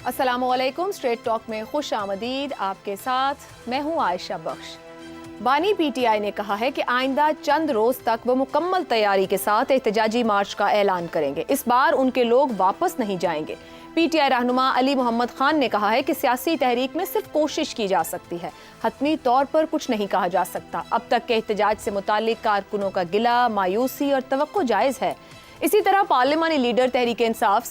अस्सलामुअलैकुम। Straight talk में खुश आमदीद। आपके साथ मैं हूँ आयशा बख्श। बानी पीटीआई ने कहा है कि आइंदा चंद रोज तक वो मुकम्मल तैयारी के साथ एहतजाजी मार्च का ऐलान करेंगे। इस बार उनके लोग वापस नहीं जाएंगे। पीटीआई रहनुमा अली मोहम्मद खान ने कहा है कि सियासी तहरीक में सिर्फ कोशिश की जा सकती है, हतमी तौर पर कुछ नहीं कहा जा सकता। अब तक के एहतजाज से मुतालिक कारकुनों का गिला, मायूसी और तवक्को जायज़ है। इसी तरह पार्लिमानी leader Tehreek Insaf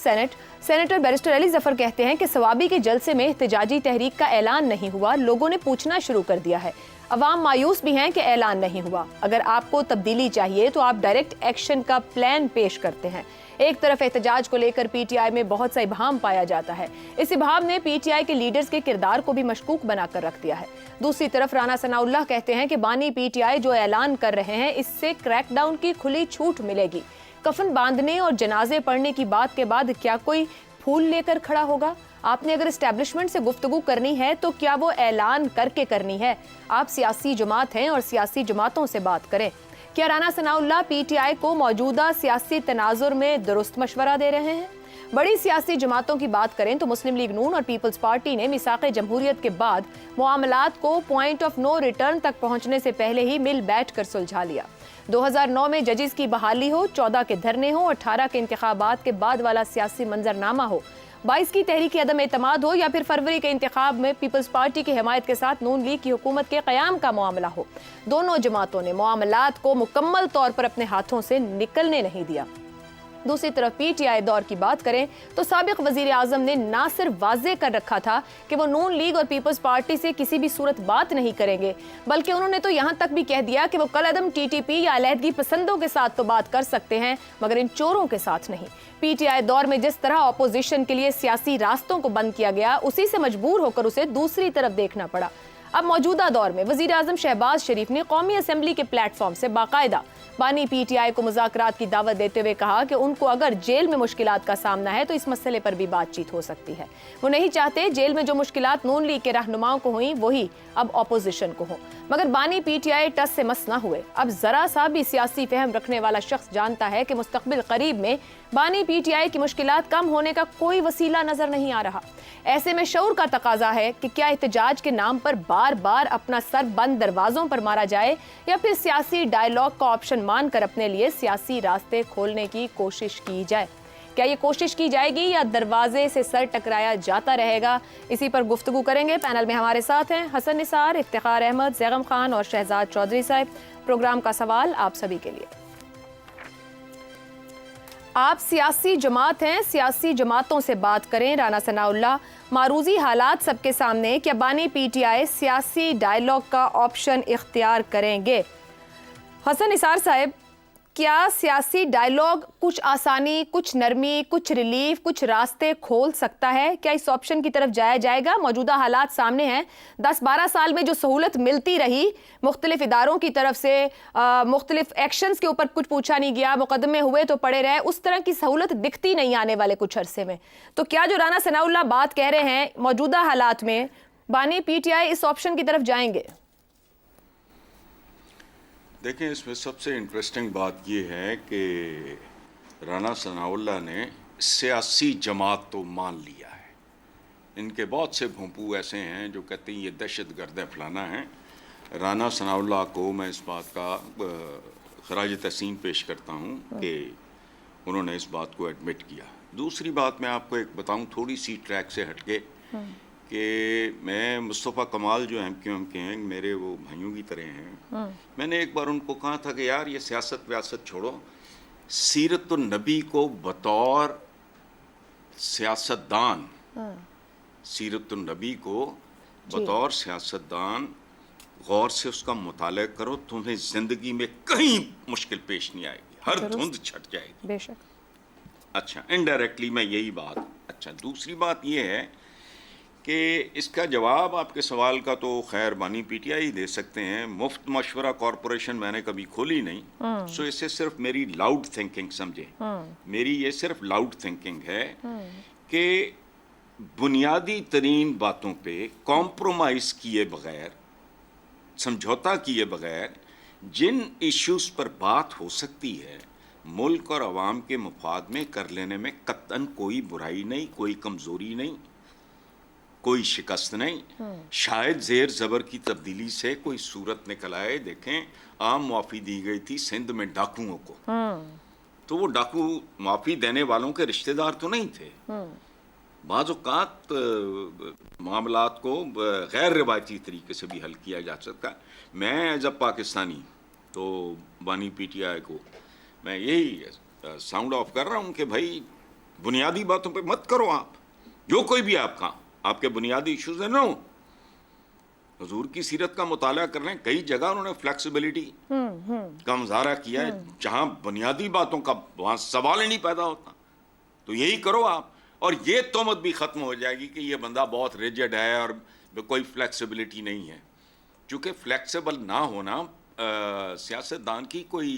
senator barrister Ali Zafar कहते हैं कि सवाबी के जलसे में एहतजाजी तहरीक का ऐलान नहीं हुआ, लोगों ने पूछना शुरू कर दिया है। अवाम मायूस भी हैं कि ऐलान नहीं हुआ। अगर आपको तब्दीली चाहिए तो आप डायरेक्ट एक्शन का प्लान पेश करते हैं। एक तरफ एहतजाज को लेकर पीटीआई में बहुत सा इबहाम पाया जाता है। इस इबहाम ने पीटीआई के लीडर्स के किरदार को भी मशकूक बनाकर रख दिया है। दूसरी तरफ राना सनाउल्लाह कहते हैं कि बानी पीटीआई जो ऐलान कर रहे हैं इससे क्रैकडाउन की खुली छूट मिलेगी। कफन बांधने और जनाजे पढ़ने की बात के बाद क्या कोई फूल लेकर खड़ा होगा? आपने अगर एस्टेब्लिशमेंट से गुफ्तगू करनी है तो क्या वो ऐलान करके करनी है? आप सियासी जमात हैं और सियासी जमातों से बात करें। क्या राना सनाउल्लाह पीटीआई को मौजूदा सियासी तनाजुर में दुरुस्त मशवरा दे रहे हैं? बड़ी सियासी जमातों की बात करें तो मुस्लिम लीग नून और पीपल्स पार्टी ने मिसाक़े जमहूरियत के बाद मामलात को पॉइंट ऑफ नो रिटर्न तक पहुंचने से पहले ही मिल बैठ कर सुलझा लिया। 2009 में जजेस की बहाली हो, 14 के धरने हो, 18 के इंतखाबात के बाद वाला सियासी मंजरनामा हो, 22 की तहरीक अदम एतमाद हो या फिर फरवरी के इंतखाब में पीपल्स पार्टी की हिमायत के साथ नून लीग की हुकूमत के क़याम का मामला हो, दोनों जमातों ने मामलात को मुकम्मल तौर पर अपने हाथों से निकलने नहीं दिया। दूसरी तरफ पीटीआई दौर की बात करें तो साबिक वजीर आजम ने ना सिर्फ वाज़े कर रखा था कि वो नून लीग और पीपल्स पार्टी से किसी भी सूरत बात नहीं करेंगे, बल्कि उन्होंने तो यहाँ तक भी कह दिया कि वो कलअदम टीटीपी या अलहदगी पसंदों के साथ तो बात कर सकते हैं मगर इन चोरों के साथ नहीं। पीटीआई दौर में जिस तरह अपोजिशन के लिए सियासी रास्तों को बंद किया गया, उसी से मजबूर होकर उसे दूसरी तरफ देखना पड़ा। अब मौजूदा दौर में वजीर आजम शहबाज शरीफ ने कौमी असम्बली के प्लेटफॉर्म से बाकायदा बानी पीटीआई को मुज़ाकरात की दावत देते हुए कहा कि उनको अगर जेल में मुश्किलात का सामना है तो इस मसले पर भी बातचीत हो सकती है। वो नहीं चाहते जेल में जो मुश्किलात नून लीग के रहनुमाओं को हुई वही अब अपोजिशन को हो, मगर बानी पीटीआई टस से मस न हुए। अब जरा सा भी सियासी फहम रखने वाला शख्स जानता है कि मुस्तकबिल करीब में बानी पीटीआई की मुश्किलात कम होने का कोई वसीला नजर नहीं आ रहा। ऐसे में शऊर का तकाजा है कि क्या एहतजाज के नाम पर बार बार अपना सर बंद दरवाजों पर मारा जाए या फिर सियासी डायलॉग का ऑप्शन मानकर अपने लिए सियासी रास्ते खोलने की कोशिश की जाए। क्या ये कोशिश की जाएगी या दरवाजे से सर टकराया जाता रहेगा? इसी पर गुफ्तगू करेंगे। पैनल में हमारे साथ हैं हसन निसार, इफ्तिखार अहमद, जैगम खान और शहजाद चौधरी साहब। प्रोग्राम का सवाल आप सभी के लिए। आप सियासी जमात हैं, सियासी जमातों से बात करें। राना सनाउल्लाह, मारूजी हालात सबके सामने, क्या बानी पीटीआई सियासी डायलॉग का ऑप्शन इख्तियार करेंगे? हसन निसार साहब, क्या सियासी डायलॉग कुछ आसानी, कुछ नरमी, कुछ रिलीफ, कुछ रास्ते खोल सकता है? क्या इस ऑप्शन की तरफ जाया जाएगा? मौजूदा हालात सामने हैं। 10-12 साल में जो सहूलत मिलती रही मुख्तलिफ इदारों की तरफ से, मुख्तलिफ एक्शंस के ऊपर कुछ पूछा नहीं गया, मुकदमे हुए तो पड़े रहे, उस तरह की सहूलत दिखती नहीं आने वाले कुछ अरसे में। तो क्या जो राना सनाउल्लाह बात कह रहे हैं मौजूदा हालात में बानी पीटीआई इस ऑप्शन की तरफ जाएंगे? देखें, इसमें सबसे इंटरेस्टिंग बात यह है कि राना सनाउल्लाह ने सियासी जमात तो मान लिया है। इनके बहुत से भोंपू ऐसे हैं जो कहते हैं ये दहशत गर्द फलाना है। राना सनाउल्लाह को मैं इस बात का खराज तहसीन पेश करता हूँ कि उन्होंने इस बात को एडमिट किया। दूसरी बात मैं आपको एक बताऊँ थोड़ी सी ट्रैक से हटके कि मैं मुस्तफ़ा कमाल जो MQM के हैं, मेरे वो भाइयों की तरह हैं। मैंने एक बार उनको कहा था कि यार ये सियासत व्यासत छोड़ो, सीरतुन नबी को बतौर सियासतदान, सीरतुन नबी को बतौर सियासतदान गौर से उसका मुताला करो, तुम्हें ज़िंदगी में कहीं मुश्किल पेश नहीं आएगी, हर धुंध छट जाएगी। बेशक। अच्छा, इनडायरेक्टली मैं यही बात। अच्छा, दूसरी बात ये है कि इसका जवाब आपके सवाल का तो खैर बानी पीटीआई दे सकते हैं। मुफ्त मशवरा कॉरपोरेशन मैंने कभी खोली नहीं, सो इसे सिर्फ मेरी लाउड थिंकिंग समझे। मेरी ये सिर्फ लाउड थिंकिंग है कि बुनियादी तरीन बातों पे कॉम्प्रोमाइज़ किए बगैर, समझौता किए बगैर जिन इश्यूज़ पर बात हो सकती है मुल्क और अवाम के मुफाद में कर लेने में कतन कोई बुराई नहीं, कोई कमज़ोरी नहीं। कोई शिकस्त नहीं, शायद जेर जबर की तब्दीली से कोई सूरत निकल आए। देखें, आम मुआफ़ी दी गई थी सिंध में डाकुओं को, तो वो डाकू मुआफ़ी देने वालों के रिश्तेदार तो नहीं थे। बाज़ औक़ात मामलात को गैर रिवायती तरीके से भी हल किया जा सकता है। मैं एज अ पाकिस्तानी तो बानी PTI को मैं यही साउंड ऑफ कर रहा हूँ कि भाई बुनियादी बातों पे मत करो आप, जो कोई भी आपके बुनियादी इश्यूज हैं। नो, हुजूर की सीरत का मुताला कर लें, कई जगह उन्होंने फ्लेक्सिबिलिटी का मुजाहरा किया है जहाँ बुनियादी बातों का वहाँ सवाल ही नहीं पैदा होता। तो यही करो आप, और ये तोहमत भी ख़त्म हो जाएगी कि ये बंदा बहुत रिजिड है और कोई फ्लेक्सिबिलिटी नहीं है। चूँकि फ्लेक्सिबल ना होना सियासतदान की कोई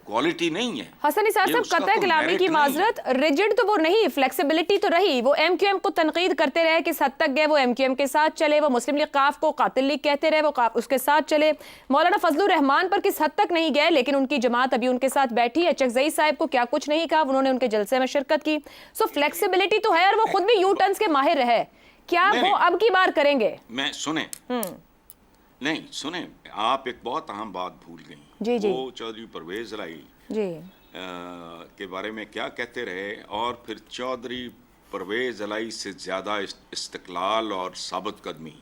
क्वालिटी नहीं है। हसन निसार साहब, कतई कलामी की माजरत, रिजिड तो वो नहीं, फ्लेक्सिबिलिटी तो रही। वो MQM को तनकीद करते रहे, किस हद तक गए, वो MQM के साथ चले, वो मुस्लिम लीग काफ को कातिल लीग कहते रहे, वो उसके साथ चले। मौलाना फजलुर रहमान पर किस हद तक नहीं गए, लेकिन उनकी जमात अभी उनके साथ बैठी है। चकजई साहब को क्या कुछ नहीं कहा, उन्होंने उनके जलसे में शिरकत की। सो फ्लेक्सिबिलिटी तो है, और वो खुद भी यू टर्न्स के माहिर रहे। क्या वो अब की बार करेंगे? मैं सुने नहीं सुने, आप एक बहुत अहम बात भूल गई। जी जी, वो चौधरी परवेज लाई जी के बारे में क्या कहते रहे, और फिर चौधरी परवेज अलाई से ज्यादा इस्तिकलाल और साबित कदमी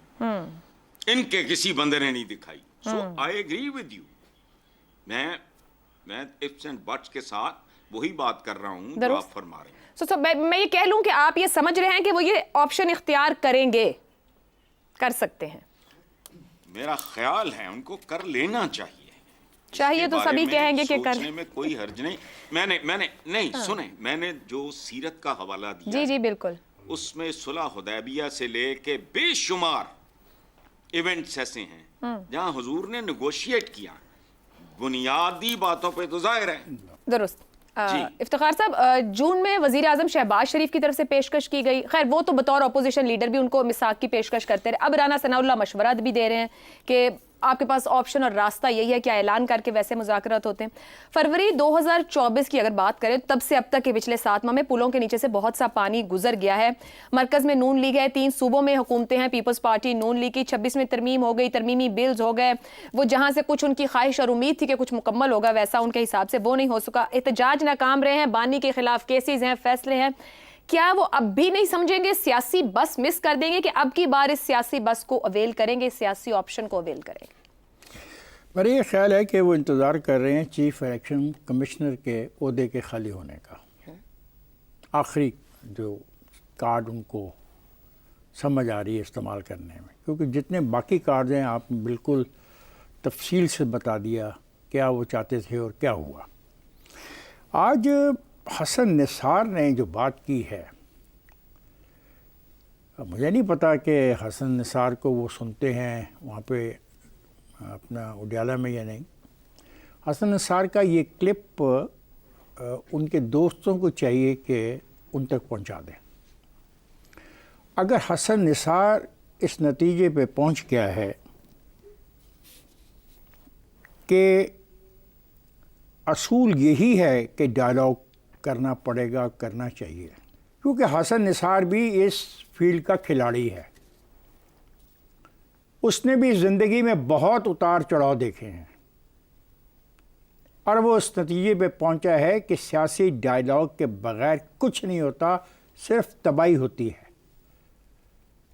इनके किसी बंदे ने नहीं दिखाई। सो आई एग्री विद यू। मैं इफ्स एंड बट्स के साथ वही बात कर रहा हूँ जो आप फरमा रहे हैं। सो मैं ये कह लूं कि आप ये समझ रहे हैं कि वो ये ऑप्शन इख्तियार करेंगे, कर सकते हैं? मेरा ख्याल है उनको कर लेना चाहिए तो सभी कहेंगे कि सोचने में कोई हर्ज नहीं। मैंने नहीं सुने, मैंने जो सीरत का हवाला दिया, जी जी बिल्कुल, उसमें सुलह हुदैबिया से लेके बेशुमार इवेंट्स ऐसे हैं जहां हुजूर ने नेगोशिएट किया। बुनियादी बातों पे तो जाहिर है। दुरुस्त। इफ्तिखार साहब, जून में वजीर आजम शहबाज शरीफ की तरफ से पेशकश की गई, खैर वो तो बतौर अपोजिशन लीडर भी उनको मिसाक की पेशकश करते रहे। अब राना सनाउल्लाह मशवरा भी दे रहे हैं कि आपके पास ऑप्शन और रास्ता यही है, क्या ऐलान करके वैसे मुज़ाकरात होते हैं। फरवरी 2024 की अगर बात करें, तब से अब तक के पिछले 7 माह में पुलों के नीचे से बहुत सा पानी गुजर गया है। मरकज़ में नून लीग है, 3 सूबों में हुकूमतें हैं पीपल्स पार्टी नून लीग की, 26 में तरमीम हो गई, तरमीमी बिल्स हो गए। वो जहाँ से कुछ उनकी ख्वाहिश और उम्मीद थी कि कुछ मुकम्मल होगा, वैसा उनके हिसाब से वो नहीं हो सका। एहतजाज नाकाम रहे हैं, बानी के खिलाफ केसेज हैं, फैसले हैं। क्या वो अब भी नहीं समझेंगे, सियासी बस मिस कर देंगे कि अब की बार इस सियासी बस को अवेल करेंगे, सियासी ऑप्शन को अवेल करेंगे? मेरा ये ख्याल है कि वो इंतज़ार कर रहे हैं चीफ इलेक्शन कमिश्नर के ओहदे के खाली होने का। आखिरी जो कार्ड उनको समझ आ रही है इस्तेमाल करने में, क्योंकि जितने बाकी कार्ड हैं आपने बिल्कुल तफसील से बता दिया क्या वो चाहते थे और क्या हुआ। आज हसन निसार ने जो बात की है, मुझे नहीं पता कि हसन निसार को वो सुनते हैं वहाँ पे अपना उडियाला में या नहीं। हसन निसार का ये क्लिप उनके दोस्तों को चाहिए कि उन तक पहुंचा दें। अगर हसन निसार इस नतीजे पे पहुंच गया है कि असूल यही है कि डायलॉग करना पड़ेगा, करना चाहिए, क्योंकि हसन निसार भी इस फील्ड का खिलाड़ी है। उसने भी ज़िंदगी में बहुत उतार चढ़ाव देखे हैं और वो इस नतीजे पे पहुंचा है कि सियासी डायलॉग के बगैर कुछ नहीं होता, सिर्फ तबाही होती है।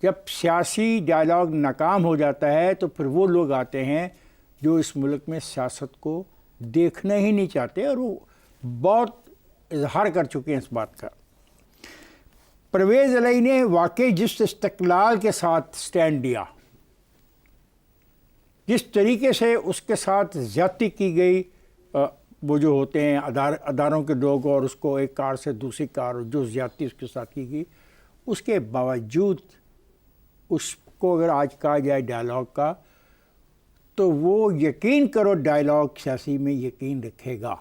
जब सियासी डायलॉग नाकाम हो जाता है तो फिर वो लोग आते हैं जो इस मुल्क में सियासत को देखना ही नहीं चाहते, और वो बहुत इजहार कर चुके हैं इस बात का। परवेज़ अली ने वाकई जिस इस्तक़लाल के साथ स्टैंड लिया, जिस तरीके से उसके साथ ज़्यादती की गई, वो जो होते हैं अदारों के लोग, और उसको एक कार से दूसरी कार, जो ज़्यादती उसके साथ की गई, उसके बावजूद उसको अगर आज कहा जाए डायलॉग का, तो वो यकीन करो डायलॉग सियासी में यकीन रखेगा,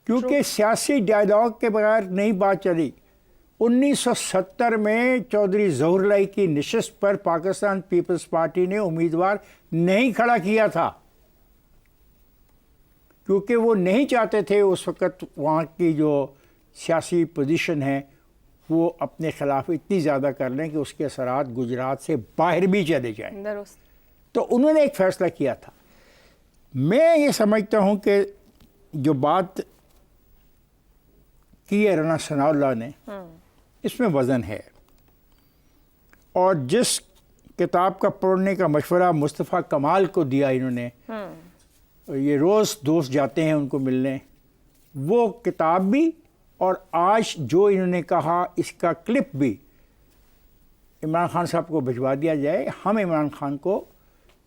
क्योंकि सियासी डायलॉग के बगैर नहीं बात चली। 1970 में चौधरी ज़हूर लाई की नशिस्त पर पाकिस्तान पीपल्स पार्टी ने उम्मीदवार नहीं खड़ा किया था, क्योंकि वो नहीं चाहते थे उस वक़्त वहाँ की जो सियासी पोजीशन है وہ اپنے خلاف اتنی زیادہ کر لیں کہ اس کے اثرات گجرات سے باہر بھی چلے جائیں. درست. تو انہوں نے ایک فیصلہ کیا تھا. میں یہ سمجھتا ہوں کہ جو بات کی ہے رانا ثناء اللہ نے اس میں وزن ہے. اور جس کتاب کا پڑھنے کا مشورہ مصطفیٰ کمال کو دیا انہوں نے، یہ روز دوست جاتے ہیں ان کو ملنے، وہ کتاب بھی اور آج جو انہوں نے کہا اس کا کلپ بھی عمران خان صاحب کو بھجوا دیا جائے. ہم عمران خان کو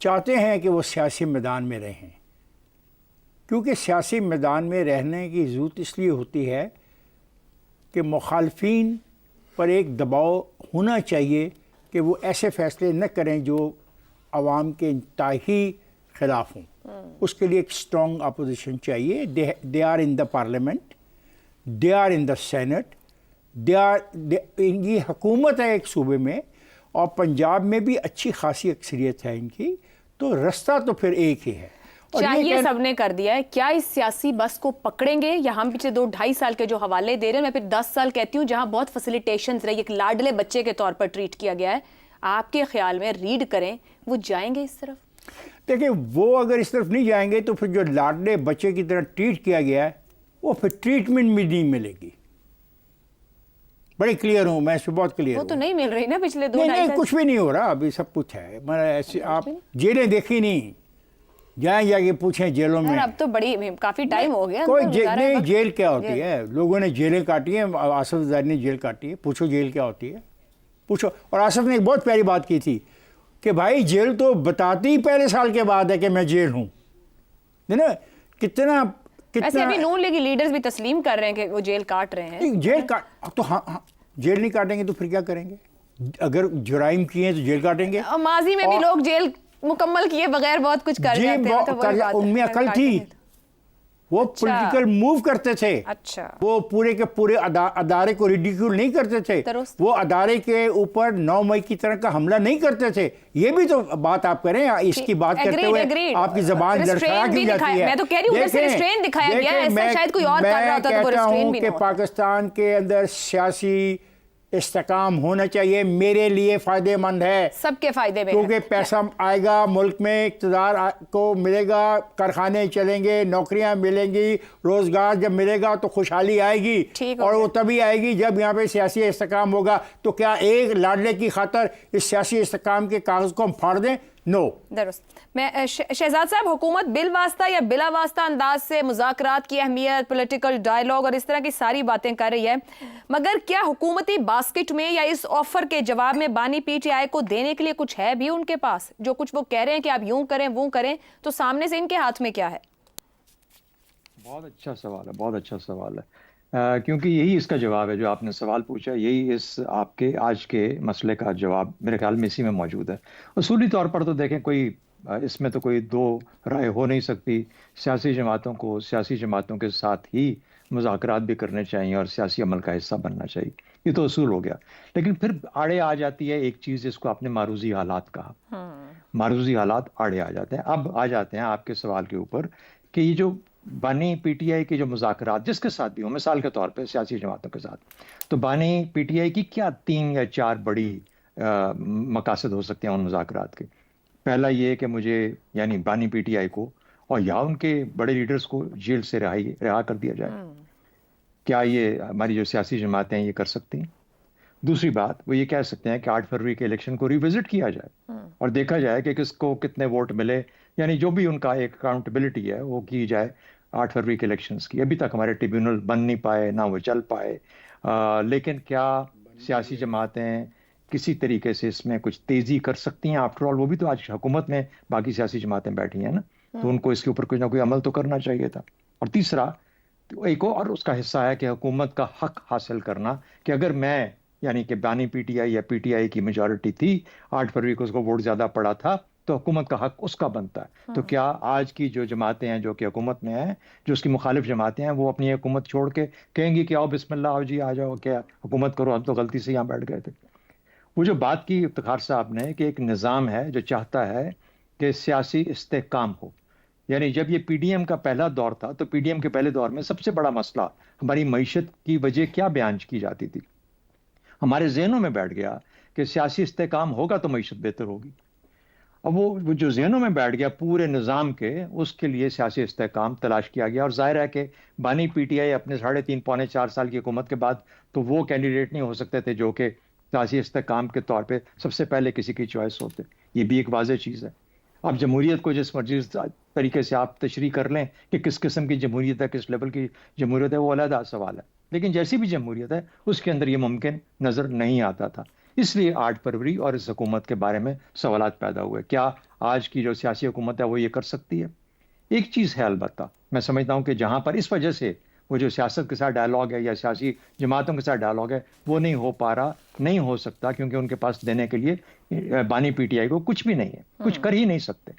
چاہتے ہیں کہ وہ سیاسی میدان میں رہیں، کیونکہ سیاسی میدان میں رہنے کی ضرورت اس لیے ہوتی ہے کہ مخالفین پر ایک دباؤ ہونا چاہیے کہ وہ ایسے فیصلے نہ کریں جو عوام کے انتہائی خلاف ہوں. اس کے لیے ایک اسٹرانگ اپوزیشن چاہیے. They are in the parliament, they are in the senate, ان کی حکومت ہے ایک صوبے میں، اور پنجاب میں بھی اچھی خاصی اکثریت ہے ان کی. تو رستہ تو پھر ایک ہی ہے. چاہیے سب نے کر دیا ہے. کیا اس سیاسی بس کو پکڑیں گے، یا ہم پچھلے 2-2.5 سال کے جو حوالے دے رہے ہیں، میں پھر 10 سال کہتی ہوں جہاں بہت فیسیلیٹیشنز رہی، ایک لاڈلے بچے کے طور پر ٹریٹ کیا گیا ہے، آپ کے خیال میں ریڈ کریں وہ جائیں گے اس طرف؟ دیکھیں وہ اگر اس طرف نہیں جائیں گے تو پھر جو لاڈلے بچے کی طرح ٹریٹ کیا گیا ہے وہ پھر ٹریٹمنٹ بھی نہیں ملے گی. بڑی کلیئر ہوں میں اس پہ، بہت کلیئر وہ ہوں. تو نہیں مل رہی نا پچھلے 2-2.5 نہیں سال. کچھ بھی نہیں ہو رہا، ابھی سب کچھ ہے. ایسے آپ جیلیں دیکھی نہیں، جائیں جا کے پوچھیں جیلوں میں. اب تو بڑی کافی ٹائم ہو گیا. کوئی نہیں، جیل کیا ہوتی ہے؟ لوگوں نے جیلیں کاٹی ہیں، آصف زرداری نے جیل کاٹی ہے. پوچھو جیل کیا ہوتی ہے، پوچھو. اور آصف نے ایک بہت پیاری بات کی تھی کہ بھائی جیل تو بتاتی ہی پہلے سال کے بعد ہے کہ میں جیل ہوں. نا کتنا ایسے ابھی نون لیگی لیڈرز بھی تسلیم کر رہے ہیں کہ وہ جیل کاٹ رہے ہیں. جیل تو ہاں جیل نہیں کاٹیں گے تو پھر کیا کریں گے؟ اگر جرائم کیے ہیں تو جیل کاٹیں گے. ماضی میں بھی لوگ جیل مکمل کیے بغیر بہت کچھ کر جاتے ہیں. ان میں عقل تھی، وہ پولیٹیکل موو کرتے تھے. اچھا. وہ پورے کے پورے ادارے کو ریڈیکیول نہیں کرتے تھے. وہ ادارے کے اوپر 9 مئی کی طرح کا حملہ نہیں کرتے تھے. یہ بھی تو بات آپ کریں، اس کی بات کرتے ہوئے آپ کی زبان لڑکھڑا کی جاتی ہے. میں تو کہہ رہی ہوں ادھر سے ریسٹرین دکھایا گیا ہے، ایسا شاید کوئی اور کر رہا ہوتا تو وہ ریسٹرین بھی نہ ہوتا. پاکستان کے اندر سیاسی استحکام ہونا چاہیے. میرے لیے فائدہ مند ہے، سب کے فائدے میں، کیونکہ پیسہ آئے گا ملک میں، اقتدار کو ملے گا، کارخانے چلیں گے، نوکریاں ملیں گی، روزگار جب ملے گا تو خوشحالی آئے گی. اور وہ تبھی آئے گی جب یہاں پہ سیاسی استحکام ہوگا. تو کیا ایک لاڈلے کی خاطر اس سیاسی استحکام کے کاغذ کو ہم پھاڑ دیں؟ نو. درست. میں شہزاد صاحب، حکومت بالواسطہ یا بلا واسطہ انداز سے مذاکرات کی اہمیت، پولیٹیکل ڈائیلاگ اور اس طرح کی ساری باتیں کر رہی ہے، مگر کیا حکومتی باسکٹ میں یا اس آفر کے جواب میں بانی پی ٹی آئی کو دینے کے لیے کچھ ہے بھی ان کے پاس؟ جو کچھ وہ کہہ رہے ہیں کہ آپ یوں کریں وہ کریں، تو سامنے سے ان کے ہاتھ میں کیا ہے؟ بہت اچھا سوال ہے، بہت اچھا سوال ہے، کیونکہ یہی اس کا جواب ہے جو آپ نے سوال پوچھا. یہی اس آپ کے آج کے مسئلے کا جواب میرے خیال میں اسی میں موجود ہے. اصولی طور پر تو دیکھیں، کوئی اس میں تو کوئی دو رائے ہو نہیں سکتی. سیاسی جماعتوں کو سیاسی جماعتوں کے ساتھ ہی مذاکرات بھی کرنے چاہیے اور سیاسی عمل کا حصہ بننا چاہیے. یہ تو اصول ہو گیا. لیکن پھر آڑے آ جاتی ہے ایک چیز جس کو آپ نے معروضی حالات کہا. معروضی حالات آڑے آ جاتے ہیں. اب آ جاتے ہیں آپ کے سوال کے اوپر کہ یہ جو بانی پی ٹی آئی کے جو مذاکرات جس کے ساتھ بھی ہوں، مثال کے طور پہ سیاسی جماعتوں کے ساتھ، تو بانی پی ٹی آئی کی کیا 3 یا 4 بڑی مقاصد ہو سکتے ہیں ان مذاکرات کے. پہلا یہ کہ مجھے یعنی بانی پی ٹی آئی کو اور یا ان کے بڑے لیڈرز کو جیل سے رہا کر دیا جائے. کیا یہ ہماری جو سیاسی جماعتیں ہیں یہ کر سکتی ہیں؟ دوسری بات وہ یہ کہہ سکتے ہیں کہ 8 فروری کے الیکشن کو ریوزٹ کیا جائے اور دیکھا جائے کہ کس کو کتنے ووٹ ملے، یعنی جو بھی ان کا ایک اکاؤنٹیبلٹی ہے وہ کی جائے 8 فروری کے الیکشنز کی. ابھی تک ہمارے ٹریبیونل بن نہیں پائے، نہ وہ چل پائے، لیکن کیا سیاسی جماعتیں کسی طریقے سے اس میں کچھ تیزی کر سکتی ہیں؟ آفٹر آل وہ بھی تو آج حکومت میں باقی سیاسی جماعتیں بیٹھی ہیں نا، تو ان کو اس کے اوپر کوئی نہ کوئی عمل تو کرنا چاہیے تھا. اور تیسرا ایک اور اس کا حصہ ہے کہ حکومت کا حق حاصل کرنا، کہ اگر میں یعنی کہ بانی پی ٹی آئی یا پی ٹی آئی کی میجورٹی تھی، 8 فروری کو اس کو ووٹ زیادہ پڑا تھا، تو حکومت کا حق اس کا بنتا ہے. تو کیا آج کی جو جماعتیں ہیں جو کہ حکومت میں ہیں، جو اس کی مخالف جماعتیں ہیں، وہ اپنی حکومت چھوڑ کے کہیں گی کہ آؤ بسم اللہ، آؤ جی آ جاؤ، کیا حکومت کرو، ہم تو غلطی سے یہاں بیٹھ گئے تھے. وہ جو بات کی افتخار صاحب نے کہ ایک نظام ہے جو چاہتا ہے کہ سیاسی استحکام ہو، یعنی جب یہ پی ڈی ایم کا پہلا دور تھا تو پی ڈی ایم کے پہلے دور میں سب سے بڑا مسئلہ ہماری معیشت کی وجہ کیا بیان کی جاتی تھی؟ ہمارے ذہنوں میں بیٹھ گیا کہ سیاسی استحکام ہوگا تو معیشت بہتر ہوگی. اب وہ جو ذہنوں میں بیٹھ گیا پورے نظام کے، اس کے لیے سیاسی استحکام تلاش کیا گیا. اور ظاہر ہے کہ بانی پی ٹی آئی اپنے 3.5 پونے 4 سال کی حکومت کے بعد تو وہ کینڈیڈیٹ نہیں ہو سکتے تھے جو کہ سیاسی استحکام کے طور پہ سب سے پہلے کسی کی چوائس ہوتے. یہ بھی ایک واضح چیز ہے. اب جمہوریت کو جس مرضی طریقے سے آپ تشریح کر لیں کہ کس قسم کی جمہوریت ہے، کس لیول کی جمہوریت ہے، وہ علیحدہ سوال ہے. لیکن جیسی بھی جمہوریت ہے اس کے اندر یہ ممکن نظر نہیں آتا تھا. اس لیے 8 فروری اور اس حکومت کے بارے میں سوالات پیدا ہوئے. کیا آج کی جو سیاسی حکومت ہے وہ یہ کر سکتی ہے؟ ایک چیز ہے البتہ میں سمجھتا ہوں کہ جہاں پر اس وجہ سے وہ جو سیاست کے ساتھ ڈائلاگ ہے یا سیاسی جماعتوں کے ساتھ ڈائلاگ ہے وہ نہیں ہو پا رہا، نہیں ہو سکتا، کیونکہ ان کے پاس دینے کے لیے بانی پی ٹی آئی کو کچھ بھی نہیں ہے، کچھ کر ہی نہیں سکتے.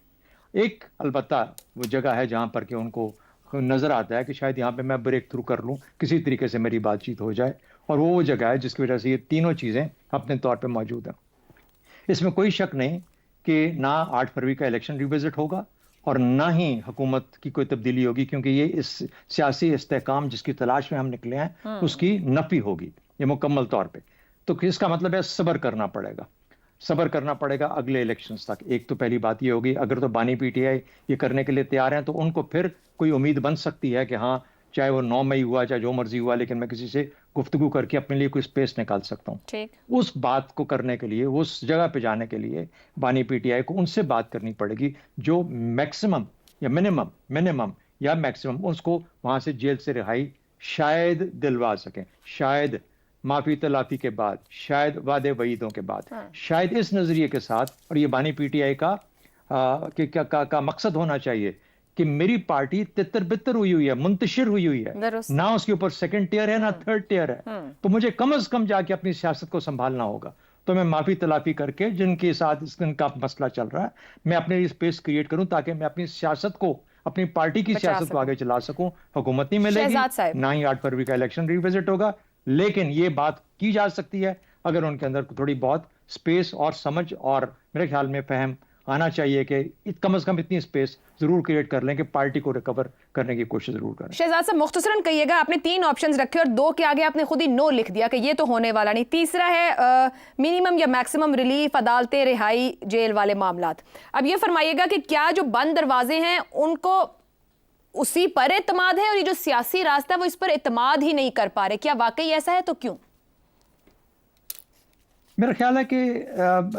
ایک البتہ وہ جگہ ہے جہاں پر کہ ان کو نظر آتا ہے کہ شاید یہاں پہ میں بریک تھرو کر لوں، کسی طریقے سے میری بات چیت ہو جائے، اور وہ جگہ ہے جس کی وجہ سے یہ تینوں چیزیں اپنے طور پہ موجود ہیں. اس میں کوئی شک نہیں کہ نہ 8 فروری کا الیکشن ریوزٹ ہوگا اور نہ ہی حکومت کی کوئی تبدیلی ہوگی، کیونکہ یہ اس سیاسی استحکام جس کی تلاش میں ہم نکلے ہیں اس کی نفی ہوگی یہ مکمل طور پہ. تو اس کا مطلب ہے صبر کرنا پڑے گا، صبر کرنا پڑے گا اگلے الیکشنز تک. ایک تو پہلی بات یہ ہوگی، اگر تو بانی پی ٹی آئی یہ کرنے کے لیے تیار ہیں تو ان کو پھر کوئی امید بن سکتی ہے کہ ہاں چاہے وہ 9 مئی ہوا چاہے جو مرضی ہوا، لیکن میں کسی سے گفتگو کر کے اپنے لیے کوئی اسپیس نکال سکتا ہوں. ٹھیک. اس بات کو کرنے کے لیے، اس جگہ پہ جانے کے لیے بانی پی ٹی آئی کو ان سے بات کرنی پڑے گی جو میکسیمم یا منیمم یا میکسیمم اس کو وہاں سے جیل سے رہائی شاید دلوا سکیں، شاید معافی تلافی کے بعد، شاید وعدے وعیدوں کے بعد، شاید اس نظریے کے ساتھ. اور یہ بانی پی ٹی آئی کا مقصد ہونا چاہیے کہ میری پارٹی تتر بتر ہوئی ہے، منتشر ہوئی ہے، نہ اس کے اوپر سیکنڈ ٹیئر ہے نہ تھرڈ ٹیئر ہے. تو مجھے کم از کم جا کے اپنی سیاست کو سنبھالنا ہوگا. تو میں معافی تلافی کر کے جن کے ساتھ ان کا مسئلہ چل رہا ہے میں اپنے لیے اسپیس کریٹ کروں تاکہ میں اپنی سیاست کو، اپنی پارٹی کی سیاست کو آگے چلا سکوں. حکومت نہیں ملے گی، نہ ہی 8 فروری کا الیکشن ریوزٹ ہوگا، لیکن یہ بات کی جا سکتی ہے اگر ان کے اندر تھوڑی بہت اسپیس اور سمجھ اور میرے خیال میں فہم آنا چاہیے کہ کم از کم اتنی اسپیس ضرور کریٹ کر لیں کہ پارٹی کو ریکور کرنے کی کوشش ضرور کریں. شہزاد صاحب مختصراً کہیے گا، آپ نے 3 آپشنز رکھے اور 2 کے آگے آپ نے خود ہی نو لکھ دیا کہ یہ تو ہونے والا نہیں. تیسرا ہے منیمم یا میکسیمم ریلیف، عدالتیں، رہائی، جیل والے معاملات. اب یہ فرمائیے گا کہ کیا جو بند دروازے ہیں ان کو اسی پر اعتماد ہے اور یہ جو سیاسی راستہ ہے وہ اس پر اعتماد ہی نہیں کر پا رہے؟ کیا واقعی ایسا ہے؟ تو کیوں؟ میرا خیال ہے کہ